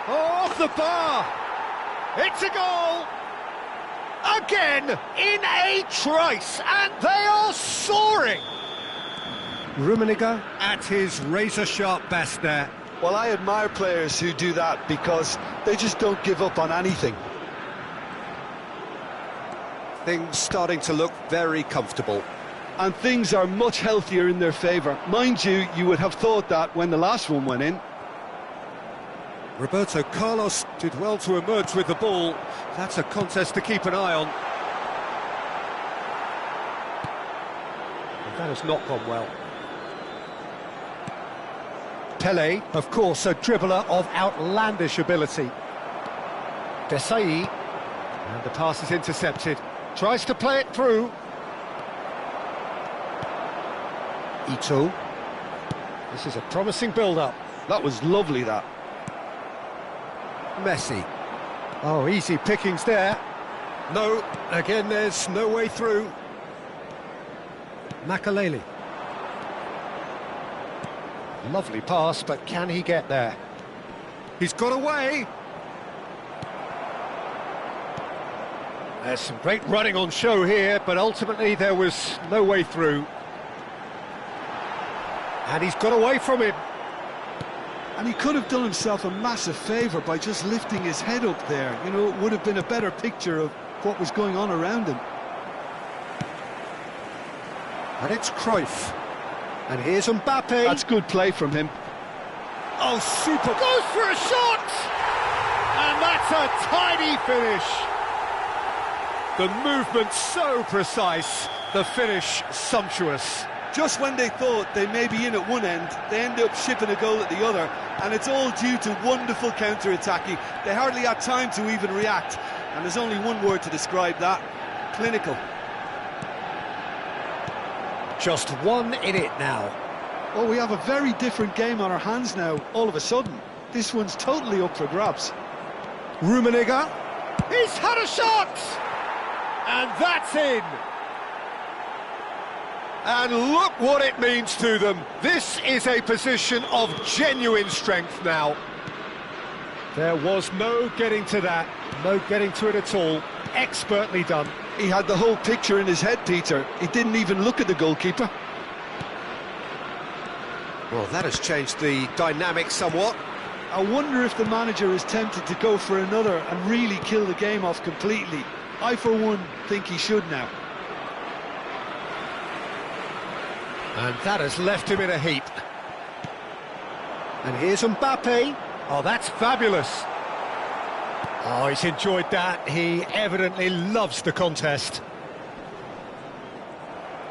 Oh, off the bar! It's a goal! Again, in a trice, and they are soaring! Rummenigge at his razor-sharp best there. Well, I admire players who do that because they just don't give up on anything. Things starting to look very comfortable. And things are much healthier in their favour. Mind you, you would have thought that when the last one went in. Roberto Carlos did well to emerge with the ball. That's a contest to keep an eye on. That has not gone well. Pele, of course, a dribbler of outlandish ability. Desailly, and the pass is intercepted. Tries to play it through. Ito. This is a promising build-up. That was lovely, that. Messi. Oh, easy pickings there. No, again, there's no way through. Makaleli. Lovely pass, but can he get there? He's got away. There's some great running on show here, but ultimately there was no way through. And he's got away from him. And he could have done himself a massive favour by just lifting his head up there. You know, it would have been a better picture of what was going on around him. And it's Cruyff. And here's Mbappe. That's good play from him. Oh, super. Goes for a shot! And that's a tiny finish. The movement so precise, the finish sumptuous. Just when they thought they may be in at one end, they end up shipping a goal at the other, and it's all due to wonderful counter-attacking. They hardly had time to even react, and there's only one word to describe that: clinical. Just one in it now. Well, we have a very different game on our hands now, all of a sudden. This one's totally up for grabs. Rummenigge, he's had a shot! And that's in! And look what it means to them. This is a position of genuine strength now. There was no getting to that, no getting to it at all. Expertly done. He had the whole picture in his head, Peter. He didn't even look at the goalkeeper. Well, that has changed the dynamic somewhat. I wonder if the manager is tempted to go for another and really kill the game off completely. I, for one, think he should now. And that has left him in a heap. And here's Mbappe. Oh, that's fabulous. Oh, he's enjoyed that. He evidently loves the contest.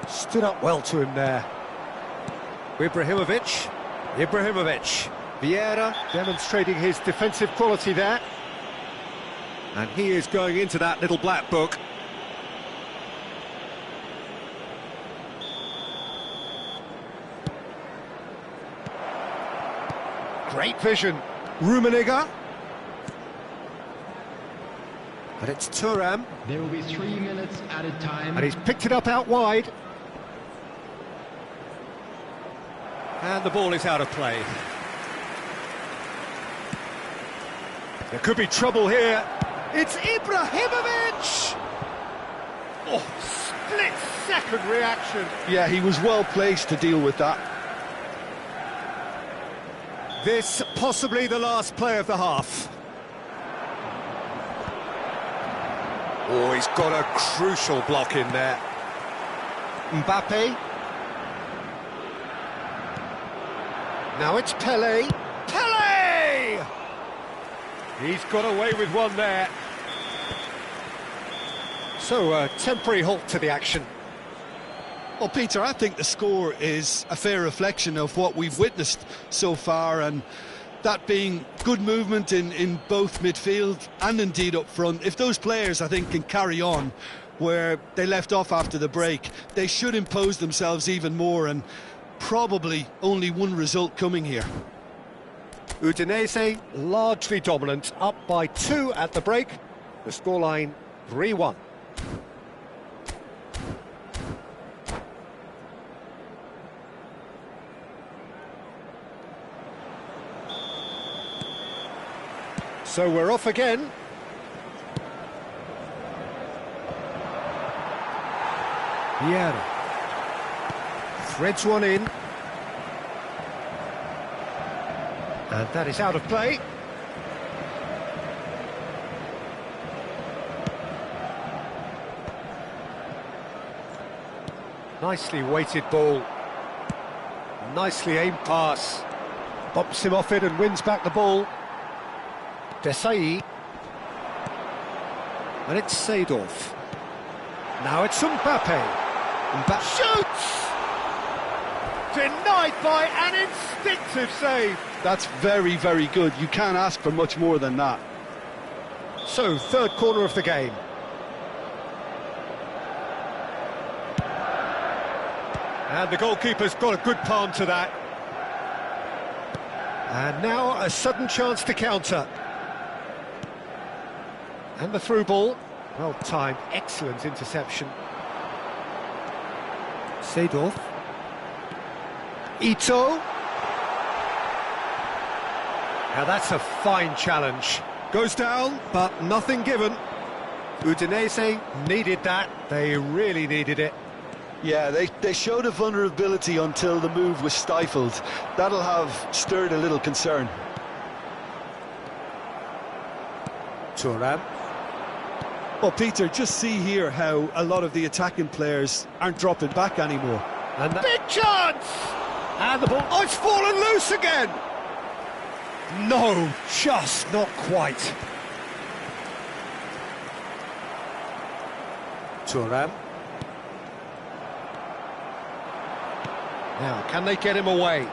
Stood up well to him there. Ibrahimovic. Vieira demonstrating his defensive quality there. And he is going into that little black book. Great vision. Rummenigge. But it's Thuram. There will be 3 minutes at a time. And he's picked it up out wide. And the ball is out of play. There could be trouble here. It's Ibrahimovic! Oh, split-second reaction. Yeah, he was well placed to deal with that. This possibly the last play of the half. Oh, he's got a crucial block in there. Mbappe. Now it's Pele. Pele! He's got away with one there. So, a temporary halt to the action. Well, Peter, I think the score is a fair reflection of what we've witnessed so far, and that being good movement in both midfield and indeed up front. If those players, I think, can carry on where they left off after the break, they should impose themselves even more, and probably only one result coming here. Udinese largely dominant, up by 2 at the break. The scoreline 3-1. So we're off again. Vieira threads one in. And that is out of play. Nicely weighted ball. Nicely aimed pass. Bumps him off it and wins back the ball. Desai. And it's Seedorf. Now it's Mbappe. Mbappe shoots! Denied by an instinctive save. That's very, very good. You can't ask for much more than that. So, third corner of the game. And the goalkeeper's got a good palm to that. And now a sudden chance to counter. And the through ball. Well timed, excellent interception. Seedorf. Ito. Now that's a fine challenge. Goes down, but nothing given. Udinese needed that. They really needed it. Yeah, they showed a vulnerability until the move was stifled. That'll have stirred a little concern. Thuram. Well, Peter, just see here how a lot of the attacking players aren't dropping back anymore. And big chance! And the ball... Oh, it's fallen loose again! No, just not quite. Thuram. Now, can they get him away?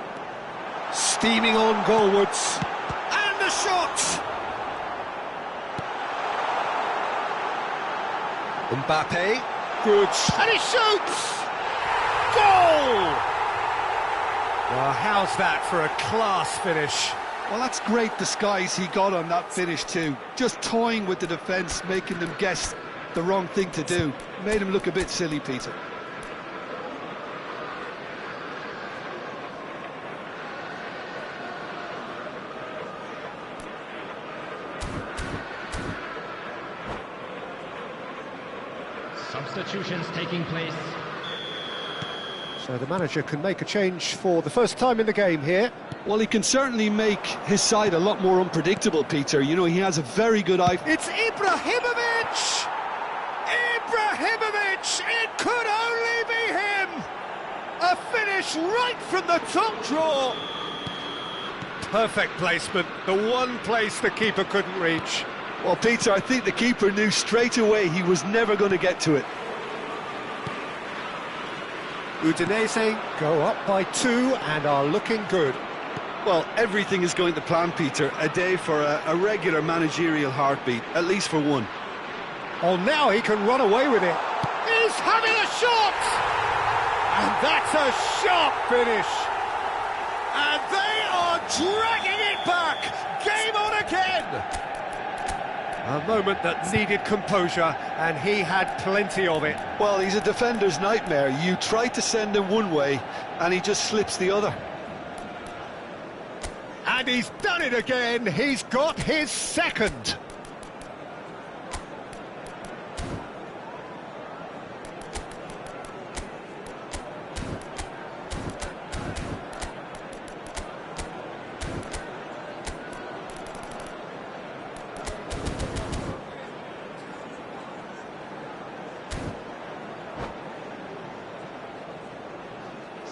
Steaming on goalwards. And the shot! Mbappe. Good. And he shoots! Goal! Well, how's that for a class finish? Well, that's great disguise he got on that finish too. Just toying with the defence, making them guess the wrong thing to do. Made him look a bit silly, Peter. Substitutions taking place. So the manager can make a change for the first time in the game here. Well, he can certainly make his side a lot more unpredictable, Peter. You know, he has a very good eye. It's Ibrahimovic! Ibrahimovic! It could only be him! A finish right from the top draw! Perfect placement, the one place the keeper couldn't reach. Well, Peter, I think the keeper knew straight away he was never going to get to it. Udinese go up by 2 and are looking good. Well, everything is going to plan, Peter. A day for a regular managerial heartbeat, at least for one. Oh, now he can run away with it. He's having a shot! And that's a sharp finish. And they are dragging it back. Game on again. A moment that needed composure, and he had plenty of it. Well, he's a defender's nightmare. You try to send him one way, and he just slips the other. And he's done it again. He's got his second.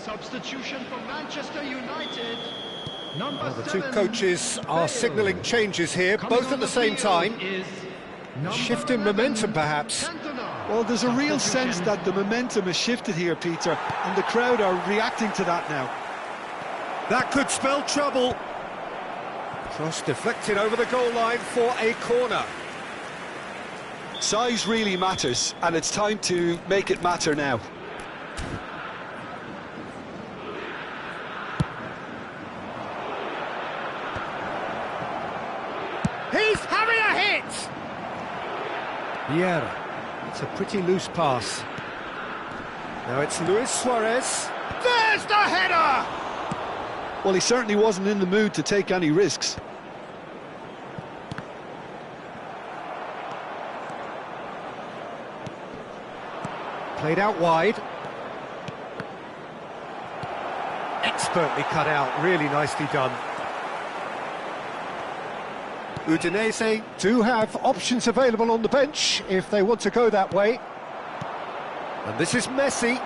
Substitution for Manchester United. Well, the two coaches are signalling changes here, both at the same time. Shifting momentum, perhaps. Well, there's a real sense that the momentum has shifted here, Peter, and the crowd are reacting to that now. That could spell trouble. Cross deflected over the goal line for a corner. Size really matters, and it's time to make it matter now. Vieira. It's a pretty loose pass. Now it's Luis Suarez. There's the header! Well, he certainly wasn't in the mood to take any risks. Played out wide. Expertly cut out, really nicely done. Udinese do have options available on the bench if they want to go that way. And this is Messi.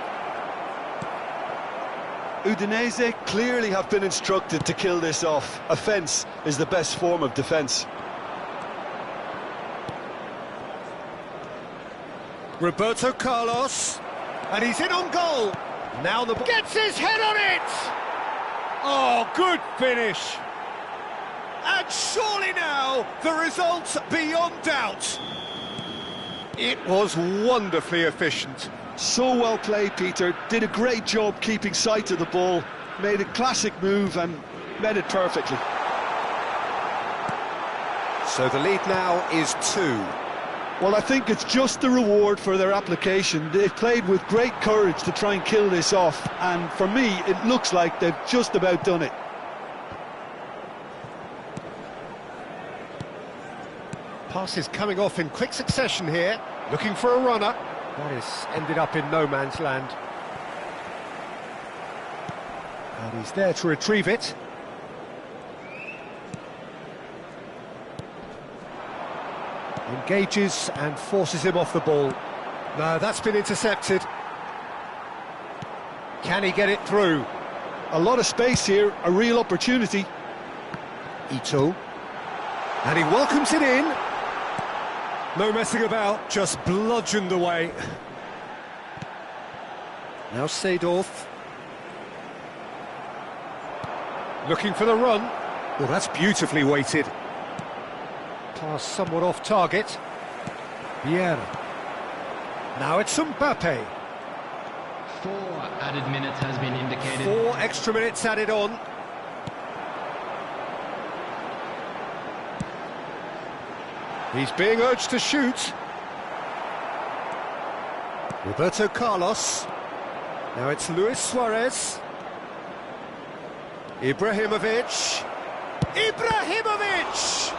Udinese clearly have been instructed to kill this off. Offence is the best form of defence. Roberto Carlos, and he's in on goal. Now the ball gets his head on it. Oh, good finish. And surely now the result's beyond doubt. It was wonderfully efficient. So well played, Peter. Did a great job keeping sight of the ball. Made a classic move and met it perfectly. So the lead now is 2. Well, I think it's just the reward for their application. They've played with great courage to try and kill this off, and for me, it looks like they've just about done it. Passes coming off in quick succession here, looking for a runner. That is ended up in no man's land. And he's there to retrieve it. Engages and forces him off the ball. No, that's been intercepted. Can he get it through? A lot of space here, a real opportunity. Ito. And he welcomes it in. No messing about, just bludgeoned away. Now Seedorf. Looking for the run. Well, that's beautifully weighted. Pass somewhat off target. Vieira. Now it's Mbappe. 4 added minutes has been indicated. 4 extra minutes added on. He's being urged to shoot. Roberto Carlos. Now it's Luis Suarez. Ibrahimovic. Ibrahimovic!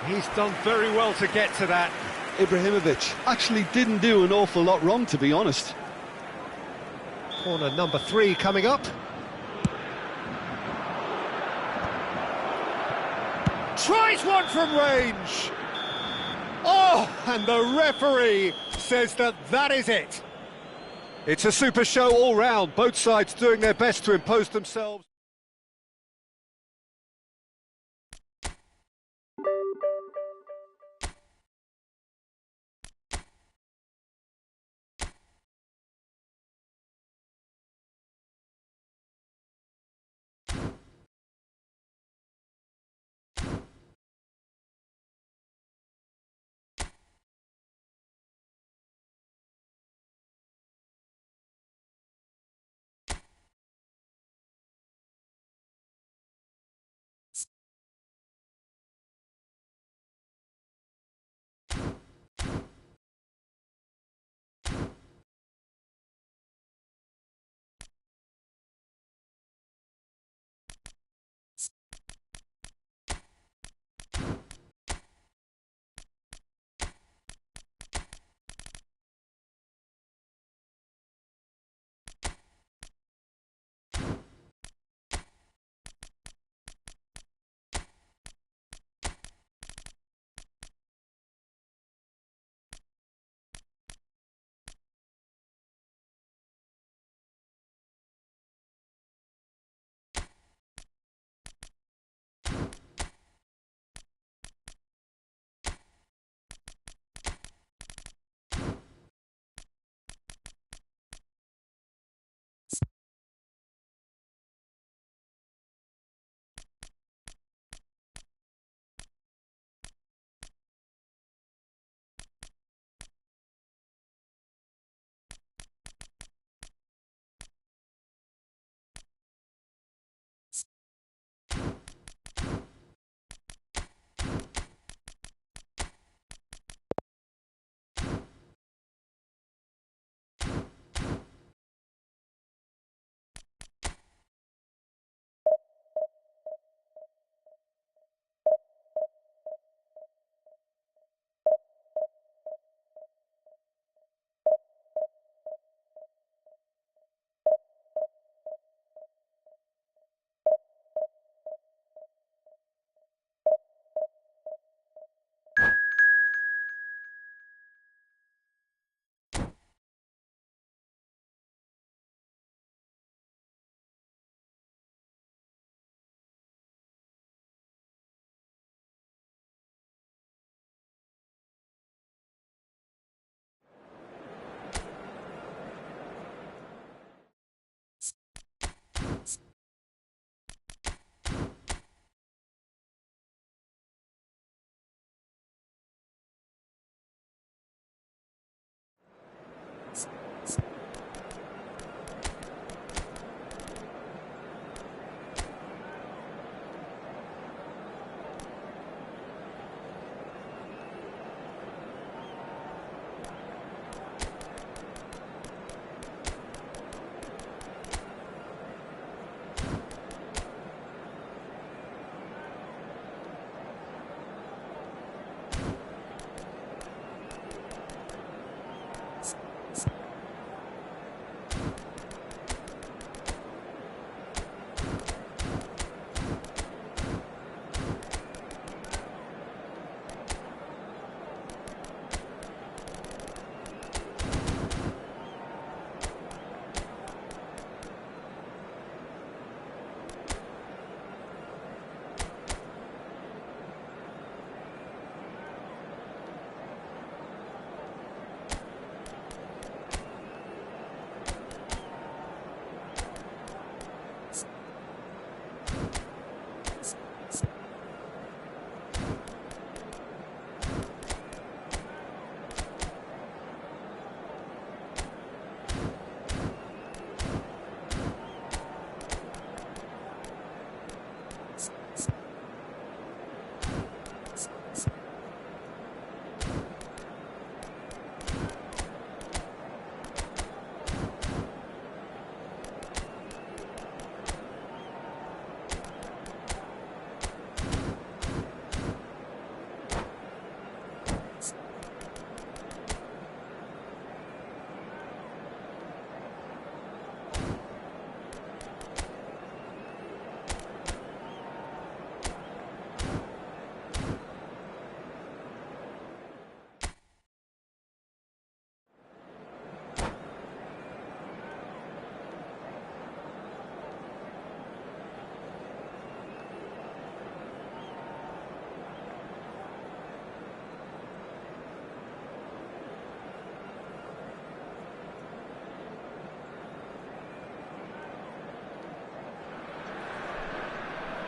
He's done very well to get to that. Ibrahimovic actually didn't do an awful lot wrong, to be honest. Corner number 3 coming up. Tries one from range. Oh, and the referee says that is it. It's a super show all round, both sides doing their best to impose themselves.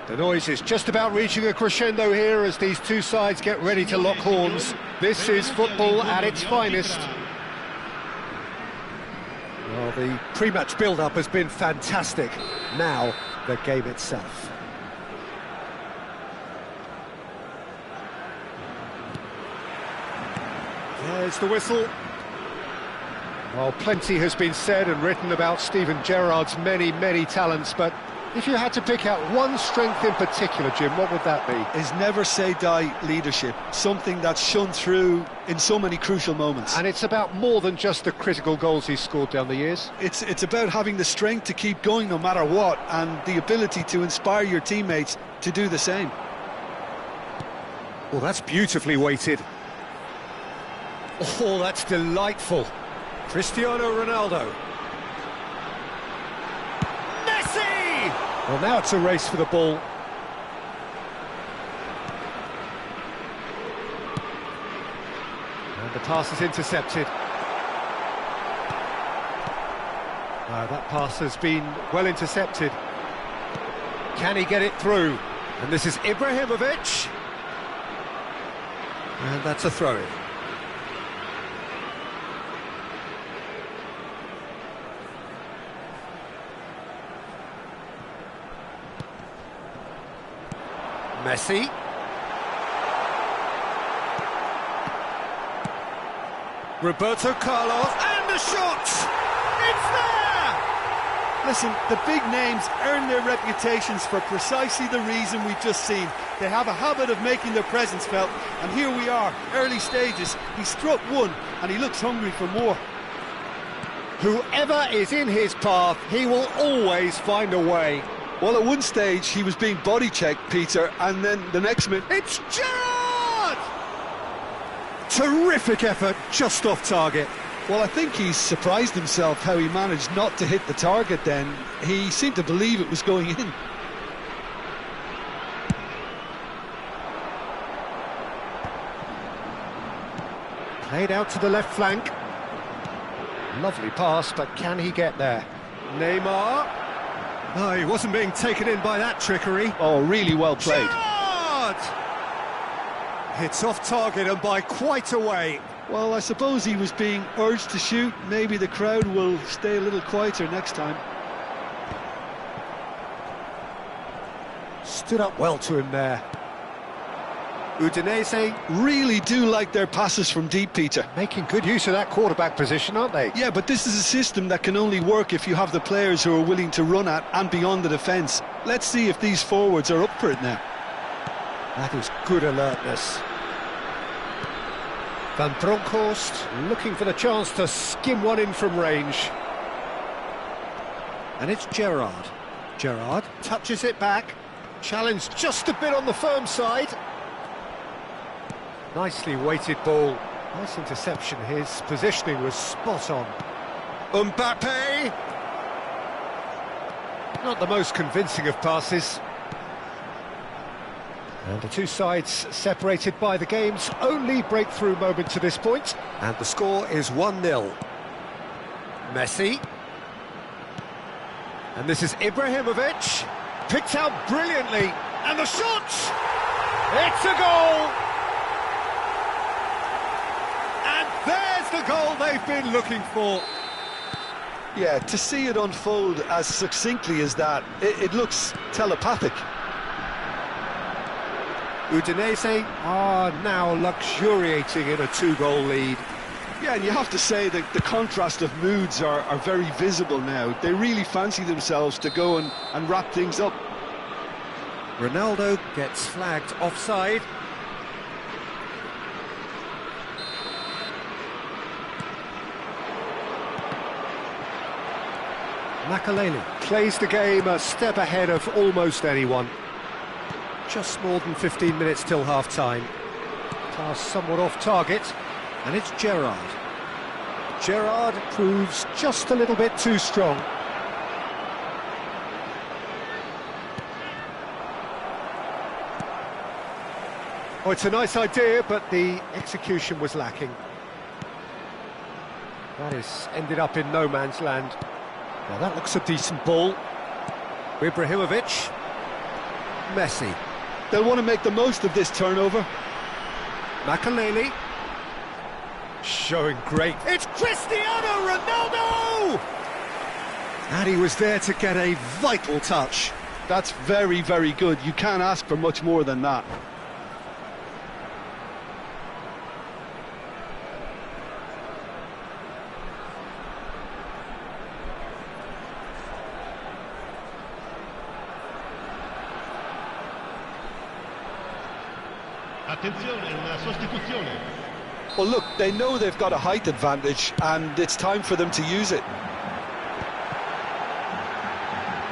The noise is just about reaching a crescendo here as these two sides get ready to lock horns. This is football at its finest. Well, the pre-match build-up has been fantastic. Now, the game itself. There's the whistle. Well, plenty has been said and written about Steven Gerrard's many talents, but if you had to pick out one strength in particular, Jim, what would that be? His never-say-die leadership, something that's shone through in so many crucial moments. And it's about more than just the critical goals he's scored down the years. It's about having the strength to keep going no matter what, and the ability to inspire your teammates to do the same. Well, that's beautifully weighted. Oh, that's delightful. Cristiano Ronaldo. Messi! Well, now it's a race for the ball. And the pass is intercepted. That pass has been well intercepted. Can he get it through? And this is Ibrahimovic. And that's a throw-in. Messi. Roberto Carlos, and the shot! It's there! Listen, the big names earn their reputations for precisely the reason we've just seen. They have a habit of making their presence felt, and here we are, early stages. He struck one, and he looks hungry for more. Whoever is in his path, he will always find a way. Well, at one stage, he was being body-checked, Peter, and then the next minute... It's Gerrard! Terrific effort, just off target. Well, I think he's surprised himself how he managed not to hit the target then. He seemed to believe it was going in. Played out to the left flank. Lovely pass, but can he get there? Neymar. Oh, he wasn't being taken in by that trickery. Oh, really well played. Gerrard! Hits off target and by quite a way. Well, I suppose he was being urged to shoot. Maybe the crowd will stay a little quieter next time. Stood up well to him there. Udinese Really do like their passes from deep, Peter. making good use of that quarterback position, aren't they? Yeah, but this is a system that can only work if you have the players who are willing to run at and beyond the defence. Let's see if these forwards are up for it now. That is good alertness. Van Bronckhorst looking for the chance to skim one in from range. And it's Gerrard. Gerrard touches it back. Challenged just a bit on the firm side. Nicely weighted ball. Nice interception. His positioning was spot on. Mbappe! Not the most convincing of passes. And the two sides separated by the game's only breakthrough moment to this point. And the score is 1-0. Messi. And this is Ibrahimovic. Picked out brilliantly. And the shot! It's a goal! And there's the goal they've been looking for. Yeah, to see it unfold as succinctly as that, it looks telepathic. Udinese are now luxuriating in a two-goal lead. Yeah, and you have to say that the contrast of moods are very visible now. They really fancy themselves to go and wrap things up. Ronaldo gets flagged offside. Makaleli plays the game a step ahead of almost anyone. Just more than 15 minutes till half-time. Pass somewhat off target, and it's Gerrard. Gerrard proves just a little bit too strong. Oh, it's a nice idea, but the execution was lacking. That is ended up in no man's land. Now that looks a decent ball. Ibrahimovic. Messi. They'll want to make the most of this turnover. Makaleli. Showing great. It's Cristiano Ronaldo! And he was there to get a vital touch. That's very, very good. You can't ask for much more than that. Attenzione, una sostituzione. Well, look, they know they've got a height advantage, and it's time for them to use it.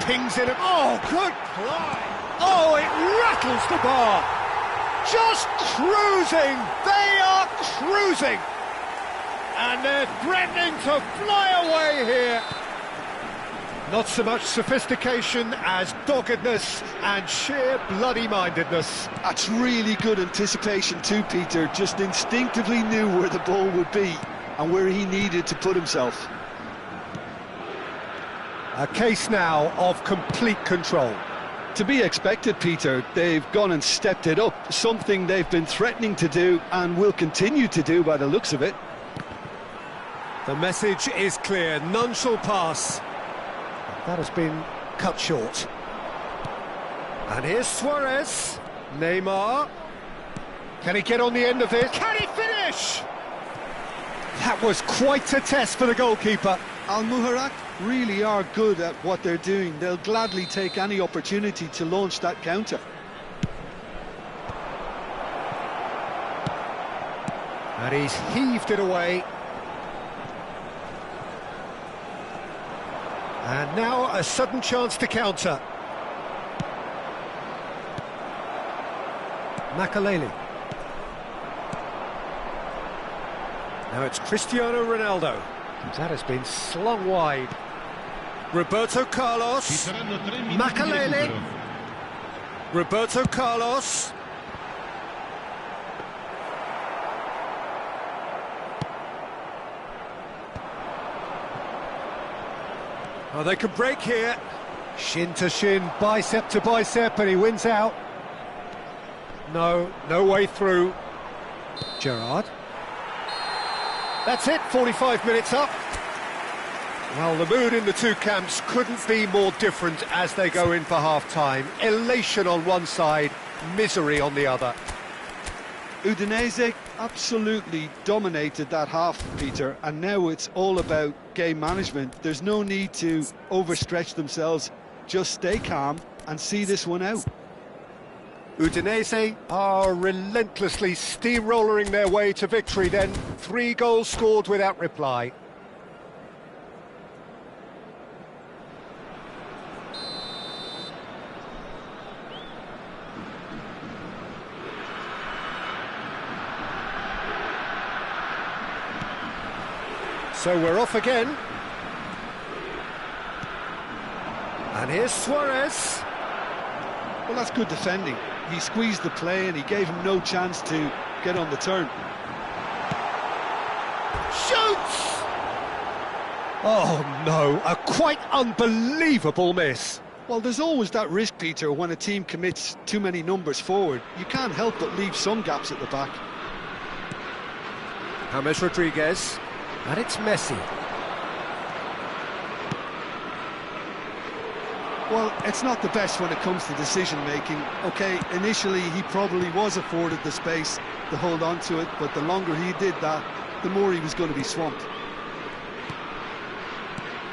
Pings in it. Oh, good play. Oh, it rattles the bar. Just cruising. They are cruising. And they're threatening to fly away here. Not so much sophistication as doggedness and sheer bloody-mindedness. That's really good anticipation too, Peter. Just instinctively knew where the ball would be and where he needed to put himself. A case now of complete control. To be expected, Peter. They've gone and stepped it up, something they've been threatening to do and will continue to do by the looks of it. The message is clear, none shall pass. That has been cut short. And here's Suarez. Neymar. Can he get on the end of this? Can he finish? That was quite a test for the goalkeeper. Al Muharraq really are good at what they're doing. They'll gladly take any opportunity to launch that counter. And he's heaved it away. And now a sudden chance to counter. Makaleli. Now it's Cristiano Ronaldo. That has been slung wide. Roberto Carlos. Makaleli. Roberto Carlos. Oh, they can break here. Shin to shin, bicep to bicep, and he wins out. No way through. Gerrard. That's it, 45 minutes up. Well, the mood in the two camps couldn't be more different as they go in for half-time. Elation on one side, misery on the other. Udinese absolutely dominated that half, Peter, and now it's all about game management. There's no need to overstretch themselves. Just stay calm and see this one out. Udinese are relentlessly steamrollering their way to victory then. 3 goals scored without reply. So we're off again. And here's Suarez. Well, that's good defending. He squeezed the play and he gave him no chance to get on the turn. Shoots! Oh no, a quite unbelievable miss. Well, there's always that risk, Peter, when a team commits too many numbers forward. You can't help but leave some gaps at the back. James Rodriguez. And it's Messi. Well, it's not the best when it comes to decision-making. OK, initially he probably was afforded the space to hold on to it, but the longer he did that, the more he was going to be swamped.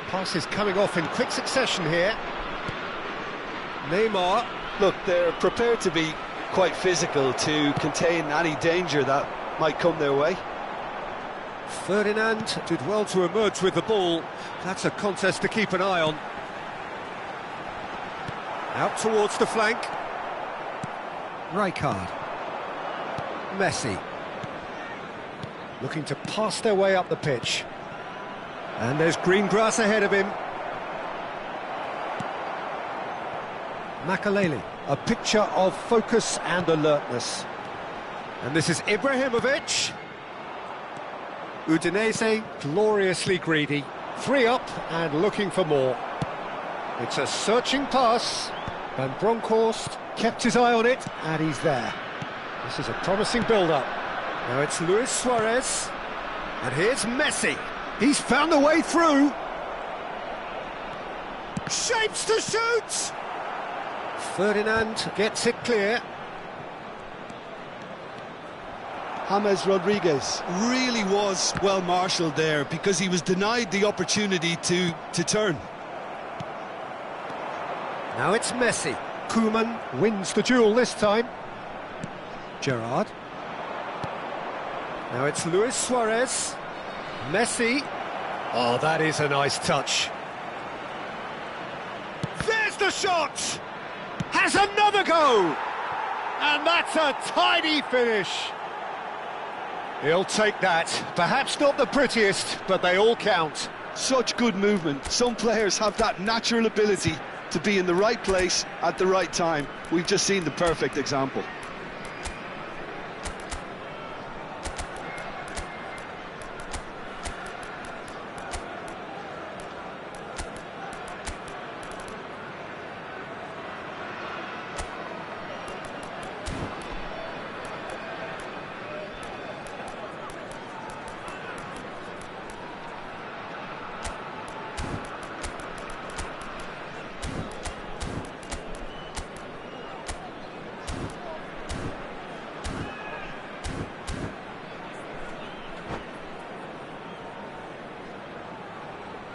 Passes coming off in quick succession here. Neymar. Look, they're prepared to be quite physical to contain any danger that might come their way. Ferdinand did well to emerge with the ball. That's a contest to keep an eye on. Out towards the flank. Rijkaard. Messi. Looking to pass their way up the pitch. And there's green grass ahead of him. Makaleli. A picture of focus and alertness. And this is Ibrahimovic. Udinese gloriously greedy. 3 up and looking for more. It's a searching pass. Van Bronckhorst kept his eye on it, and he's there. This is a promising build-up. Now it's Luis Suarez, and here's Messi. He's found a way through. Shapes to shoot! Ferdinand gets it clear. James Rodriguez really was well marshalled there because he was denied the opportunity to turn. Now it's Messi. Koeman wins the duel this time. Gerrard. Now it's Luis Suarez. Messi. Oh, that is a nice touch. There's the shot! Has another go! And that's a tidy finish. He'll take that. Perhaps not the prettiest, but they all count. Such good movement. Some players have that natural ability to be in the right place at the right time. We've just seen the perfect example.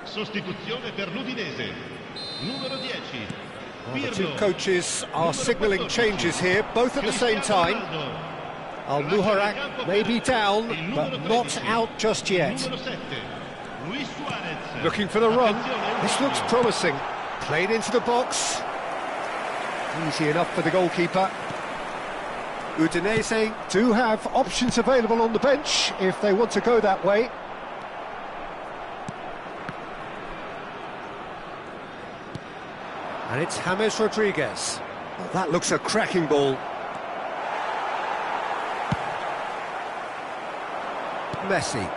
Sostituzione per l'Udinese. Numero 10. Well, the two coaches are signalling changes here, both at the same time. Al-Muharak may be down, but not out just yet. Looking for the run. This looks promising. Played into the box. Easy enough for the goalkeeper. Udinese do have options available on the bench if they want to go that way. And it's James Rodriguez. Well, that looks a cracking ball. Messi.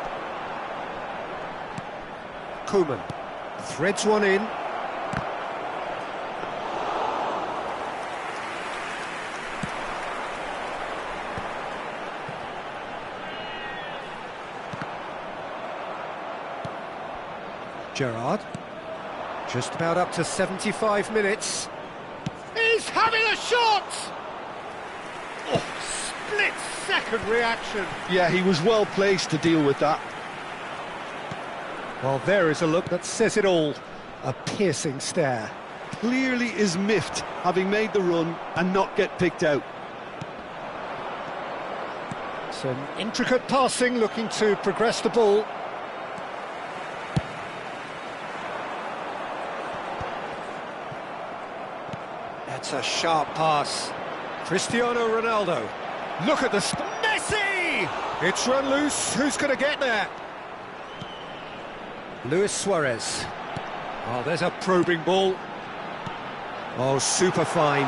Koeman threads one in. Gerrard. Just about up to 75 minutes. He's having a shot! Oh, split-second reaction. Yeah, he was well placed to deal with that. Well, there is a look that says it all. A piercing stare. Clearly is miffed, having made the run and not get picked out. Some intricate passing, looking to progress the ball. That's a sharp pass. Cristiano Ronaldo. Look at the... Messi! It's run loose. Who's going to get there? Luis Suarez. Oh, there's a probing ball. Oh, super find.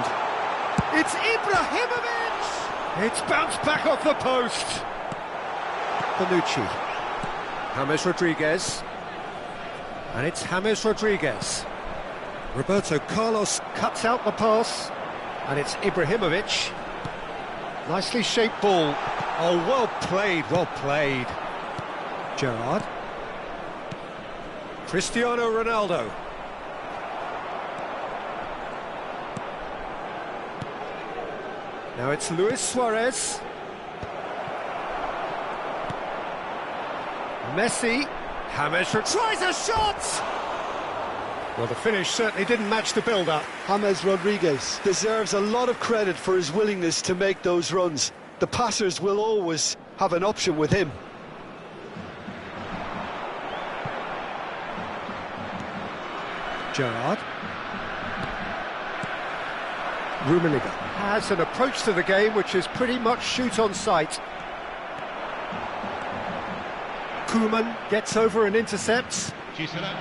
It's Ibrahimovic! It's bounced back off the post. Bonucci. James Rodriguez. And it's James Rodriguez. Roberto Carlos cuts out the pass, and it's Ibrahimovic. Nicely shaped ball. Oh, well played, well played. Gerrard. Cristiano Ronaldo. Now it's Luis Suarez. Messi. James tries a shot! Well, the finish certainly didn't match the build-up. James Rodriguez deserves a lot of credit for his willingness to make those runs. The passers will always have an option with him. Gerrard. Rummenigge has an approach to the game which is pretty much shoot on sight. Koeman gets over and intercepts.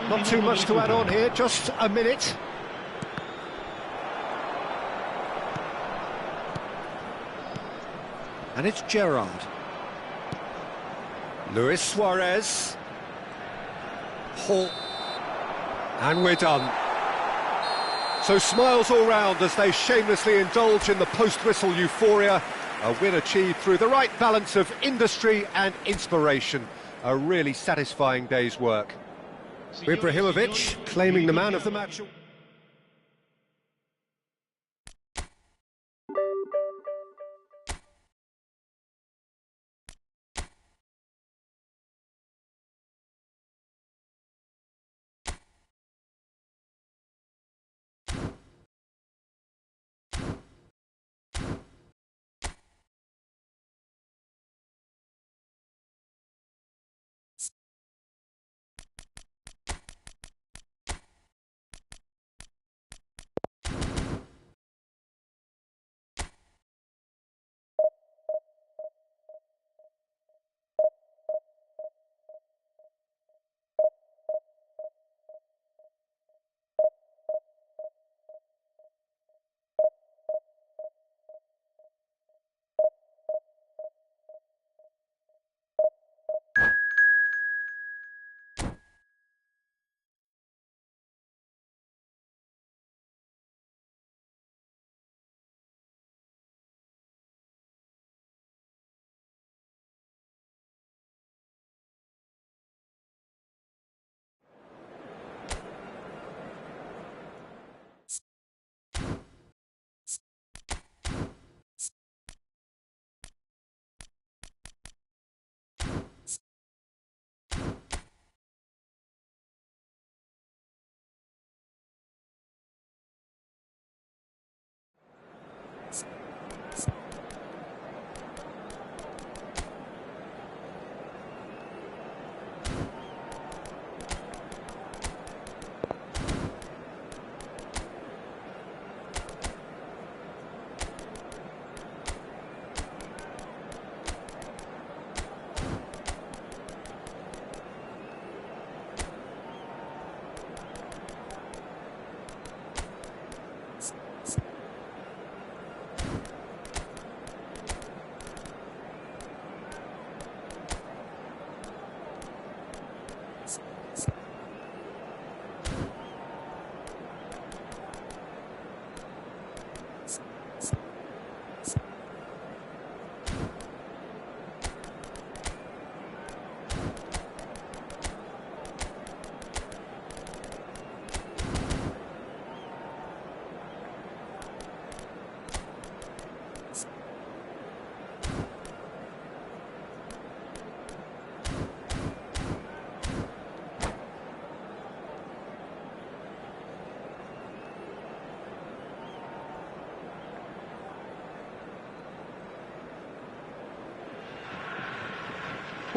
Not too much to add on here, just a minute. And it's Gerrard. Luis Suarez. Hall. And we're done. So smiles all round as they shamelessly indulge in the post-whistle euphoria. A win achieved through the right balance of industry and inspiration. A really satisfying day's work. Ibrahimovic claiming the man of the match.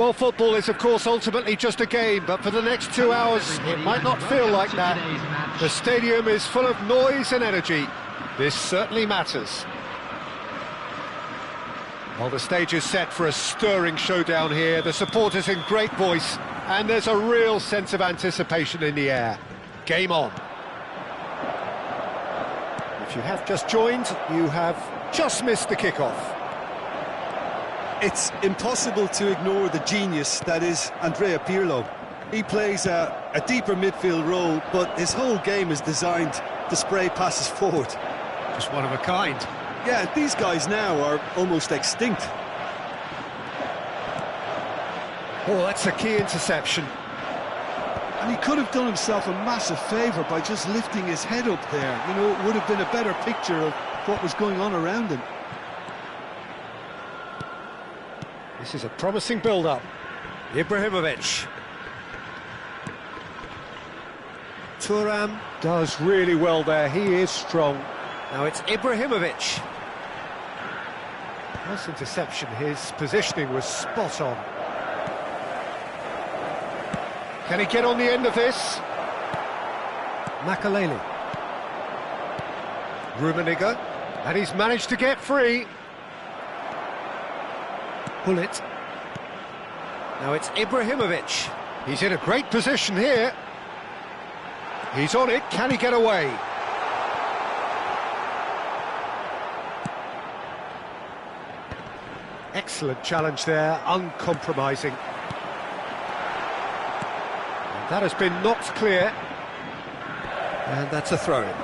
Well, football is, of course, ultimately just a game, but for the next 2 hours, it might not feel like that. The stadium is full of noise and energy. This certainly matters. Well, the stage is set for a stirring showdown here. The supporters in great voice, and there's a real sense of anticipation in the air. Game on. If you have just joined, you have just missed the kickoff. It's impossible to ignore the genius that is Andrea Pirlo. He plays a deeper midfield role, but his whole game is designed to spray passes forward. Just one of a kind. Yeah, these guys now are almost extinct. Oh, that's a key interception. And he could have done himself a massive favour by just lifting his head up there. You know, it would have been a better picture of what was going on around him. This is a promising build-up. Ibrahimovic. Thuram does really well there. He is strong. Now it's Ibrahimovic. Nice interception. His positioning was spot on. Can he get on the end of this? Makaleli. Rummenigge. And he's managed to get free. Bullet. Now it's Ibrahimovic. He's in a great position here. He's on it. Can he get away? Excellent challenge there, uncompromising. And that has been knocked clear. And that's a throw-in.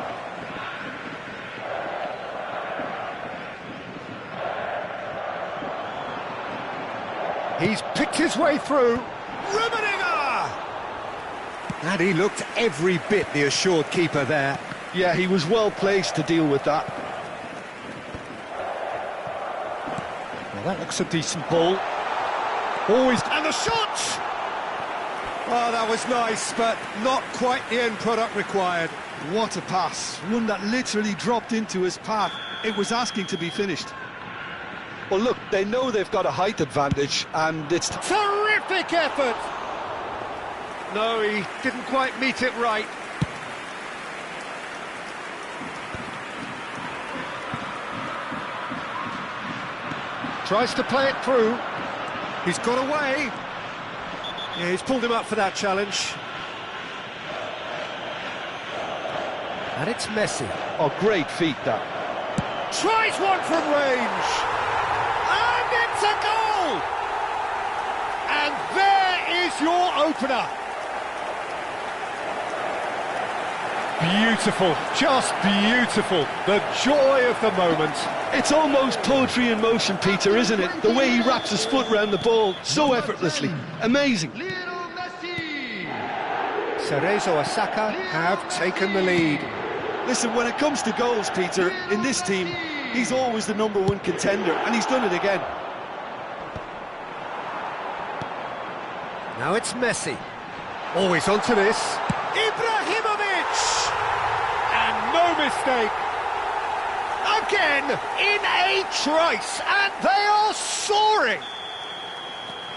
He's picked his way through. Rummenigge! And he looked every bit the assured keeper there. Yeah, he was well placed to deal with that. Well, that looks a decent ball. Always, and the shot! Oh, that was nice, but not quite the end product required. What a pass, one that literally dropped into his path. It was asking to be finished. Well, look, they know they've got a height advantage, and it's... Terrific effort! No, he didn't quite meet it right. Tries to play it through. He's got away. Yeah, he's pulled him up for that challenge. And it's Messi. Oh, great feat, that. Tries one from range. And it's a goal! And there is your opener. Beautiful, just beautiful. The joy of the moment. It's almost poetry in motion, Peter, isn't it? The way he wraps his foot around the ball so effortlessly. Amazing. Cerezo Osaka have taken the lead. Listen, when it comes to goals, Peter, in this team, he's always the #1 contender, and he's done it again. Now it's Messi. Always onto this. Ibrahimovic! And no mistake. Again, in a trice, and they are soaring.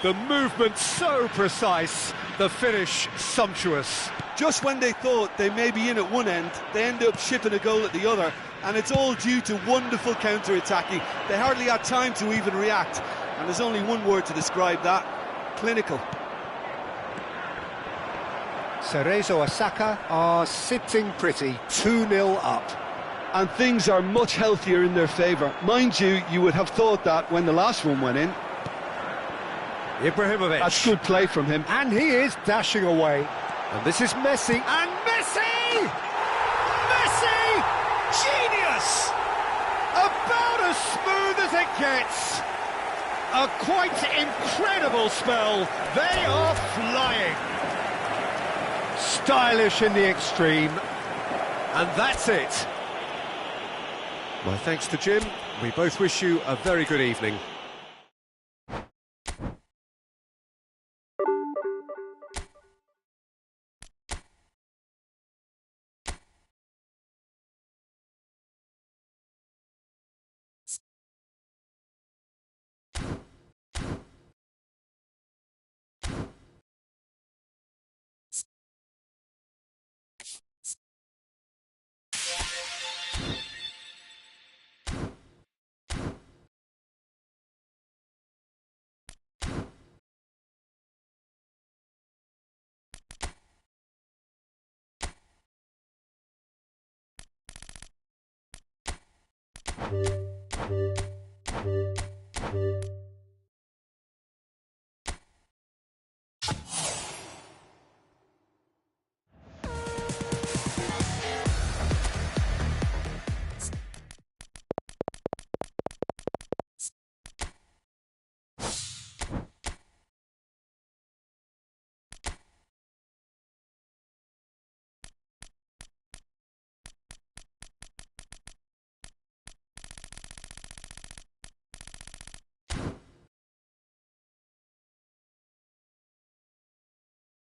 The movement so precise, the finish sumptuous. Just when they thought they may be in at one end, they end up shipping a goal at the other, and it's all due to wonderful counter-attacking. They hardly had time to even react, and there's only one word to describe that: clinical. Cerezo Osaka are sitting pretty, 2-0 up. And things are much healthier in their favour. Mind you, you would have thought that when the last one went in. Ibrahimovic. That's good play from him. And he is dashing away. And this is Messi. And Messi! Messi! Genius! About as smooth as it gets. A quite incredible spell. They are flying. Stylish in the extreme. And that's it. My thanks to Jim. We both wish you a very good evening.